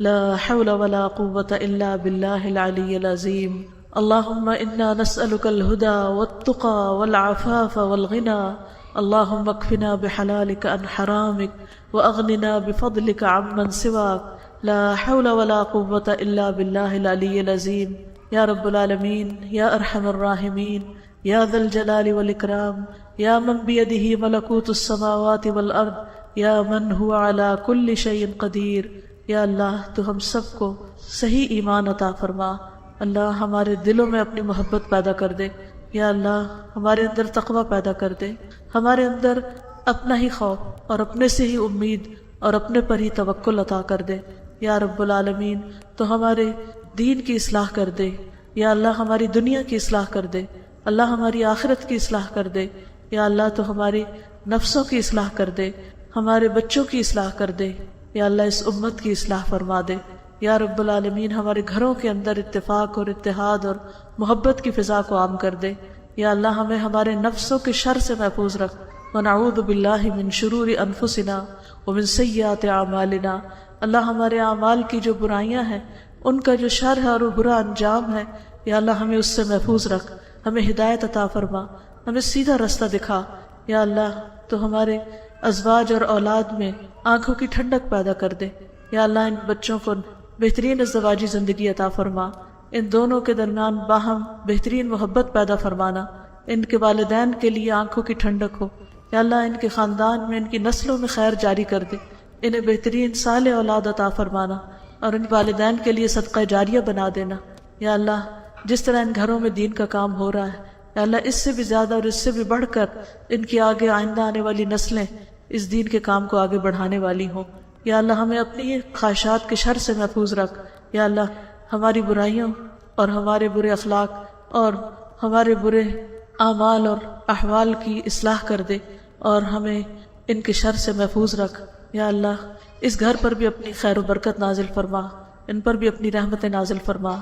لا حول ولا قوة إلا بالله العلي العظيم. اللهم إنا نسألك الهدى والتقى والعفاف والغنى. اللهم اكفنا بحلالك عن حرامك وأغننا بفضلك عمن سواك لا حول ولا قوة إلا بالله العلي العظيم. يا رب العالمين يا أرحم الراحمين يا ذا الجلال والإكرام يا من بيده ملكوت السماوات والأرض یا من هو علی کل شیء قدیر. یا اللہ تو ہم سب کو صحیح ایمان عطا فرما. اللہ ہمارے دلوں میں اپنی محبت پیدا کر دے. یا اللہ ہمارے اندر تقوی پیدا کر دے، ہمارے اندر اپنا ہی خوف اور اپنے سے ہی امید اور اپنے پر ہی توکل عطا کر دے. یا رب العالمین تو ہمارے دین کی اصلاح کر دے. یا اللہ ہماری دنیا کی اصلاح کر دے. اللہ ہماری آخرت کی اصلاح کر دے، یا اللہ تو ہماری نفسوں کی اصلاح کر دے، ہمارے بچوں کی اصلاح کر دے، یا اللہ اس امت کی اصلاح فرما دے، یا رب العالمین ہمارے گھروں کے اندر اتفاق اور اتحاد اور محبت کی فضا کو عام کر دے، یا اللہ ہمیں ہمارے نفسوں کے شر سے محفوظ رکھ، ونعوذ باللہ من شرور انفسنا ومن سیئات اعمالنا، اللہ ہمارے اعمال کی جو برائیاں ہیں ان کا جو شر ہے اور وہ برا انجام ہے، یا اللہ ہمیں اس سے محفوظ رکھ، ہمیں ہدایت عطا فرما، ہمیں سیدھا رستہ دکھا، یا اللہ تو ہمارے ازواج اور اولاد میں آنکھوں کی ٹھنڈک پیدا کر دے، یا اللہ ان بچوں کو بہترین ازدواجی زندگی عطا فرما، ان دونوں کے درمیان باہم بہترین محبت پیدا فرمانا، ان کے والدین کے لیے آنکھوں کی ٹھنڈک ہو، یا اللہ ان کے خاندان میں ان کی نسلوں میں خیر جاری کر دے، انہیں بہترین صالح اولاد عطا فرمانا اور ان والدین کے لیے صدقہ جاریہ بنا دینا، یا اللہ جس طرح ان گھروں میں دین کا کام ہو رہا ہے، یا اللہ اس سے بھی زیادہ اور اس سے بھی بڑھ کر ان کی آگے آئندہ آنے والی نسلیں اس دین کے کام کو آگے بڑھانے والی ہوں، یا اللہ ہمیں اپنی خواہشات کے شر سے محفوظ رکھ، یا اللہ ہماری برائیوں اور ہمارے برے اخلاق اور ہمارے برے اعمال اور احوال کی اصلاح کر دے اور ہمیں ان کے شر سے محفوظ رکھ، یا اللہ اس گھر پر بھی اپنی خیر و برکت نازل فرما، ان پر بھی اپنی رحمت نازل فرما،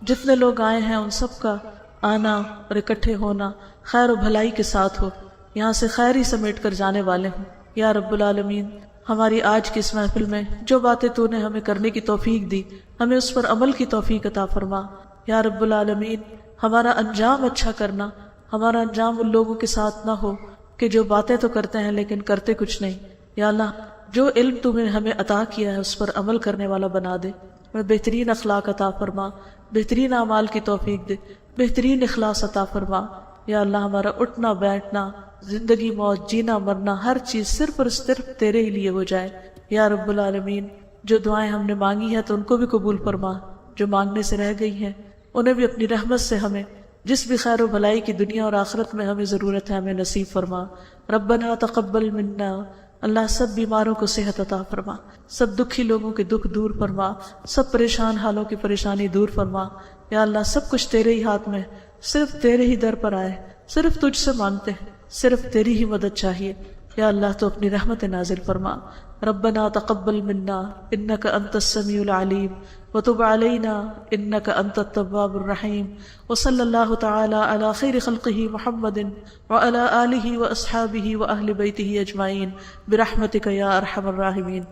جتنے لوگ آئے ہیں ان سب کا آنا اور اکٹھے ہونا خیر و بھلائی کے ساتھ ہو، یہاں سے خیر ہی سمیٹ کر جانے والے ہوں، یا رب العالمین ہماری آج کی اس محفل میں جو باتیں تو نے ہمیں کرنے کی توفیق دی ہمیں اس پر عمل کی توفیق عطا فرما، یا رب العالمین ہمارا انجام اچھا کرنا، ہمارا انجام ان لوگوں کے ساتھ نہ ہو کہ جو باتیں تو کرتے ہیں لیکن کرتے کچھ نہیں، یا اللہ جو علم تو نے ہمیں عطا کیا ہے اس پر عمل کرنے والا بنا دے، اور بہترین اخلاق عطا فرما، بہترین اعمال کی توفیق دے، بہترین اخلاص عطا فرما، یا اللہ ہمارا اٹھنا بیٹھنا زندگی موت جینا مرنا ہر چیز صرف اور صرف تیرے ہی لیے ہو جائے، یا رب العالمین جو دعائیں ہم نے مانگی ہیں تو ان کو بھی قبول فرما، جو مانگنے سے رہ گئی ہیں انہیں بھی اپنی رحمت سے ہمیں جس بھی خیر و بھلائی کی دنیا اور آخرت میں ہمیں ضرورت ہے ہمیں نصیب فرما، ربنا تقبل منا، اللہ سب بیماروں کو صحت عطا فرما، سب دکھی لوگوں کے دکھ دور فرما، سب پریشان حالوں کی پریشانی دور فرما، یا اللہ سب کچھ تیرے ہی ہاتھ میں، صرف تیرے ہی در پر آئے، صرف تجھ سے مانگتے ہیں، صرف تیری ہی مدد چاہیے، یا اللہ تو اپنی رحمت نازل فرما، ربنا تقبل منا انک انت السمیع العلیم وتب علینا انک انت التواب الرحیم، وصلی اللہ تعالی علی خیر خلقہ محمد وعلی آلہ واصحابہ واہل بیتہ اجمعین برحمتک یا ارحم الراحمین۔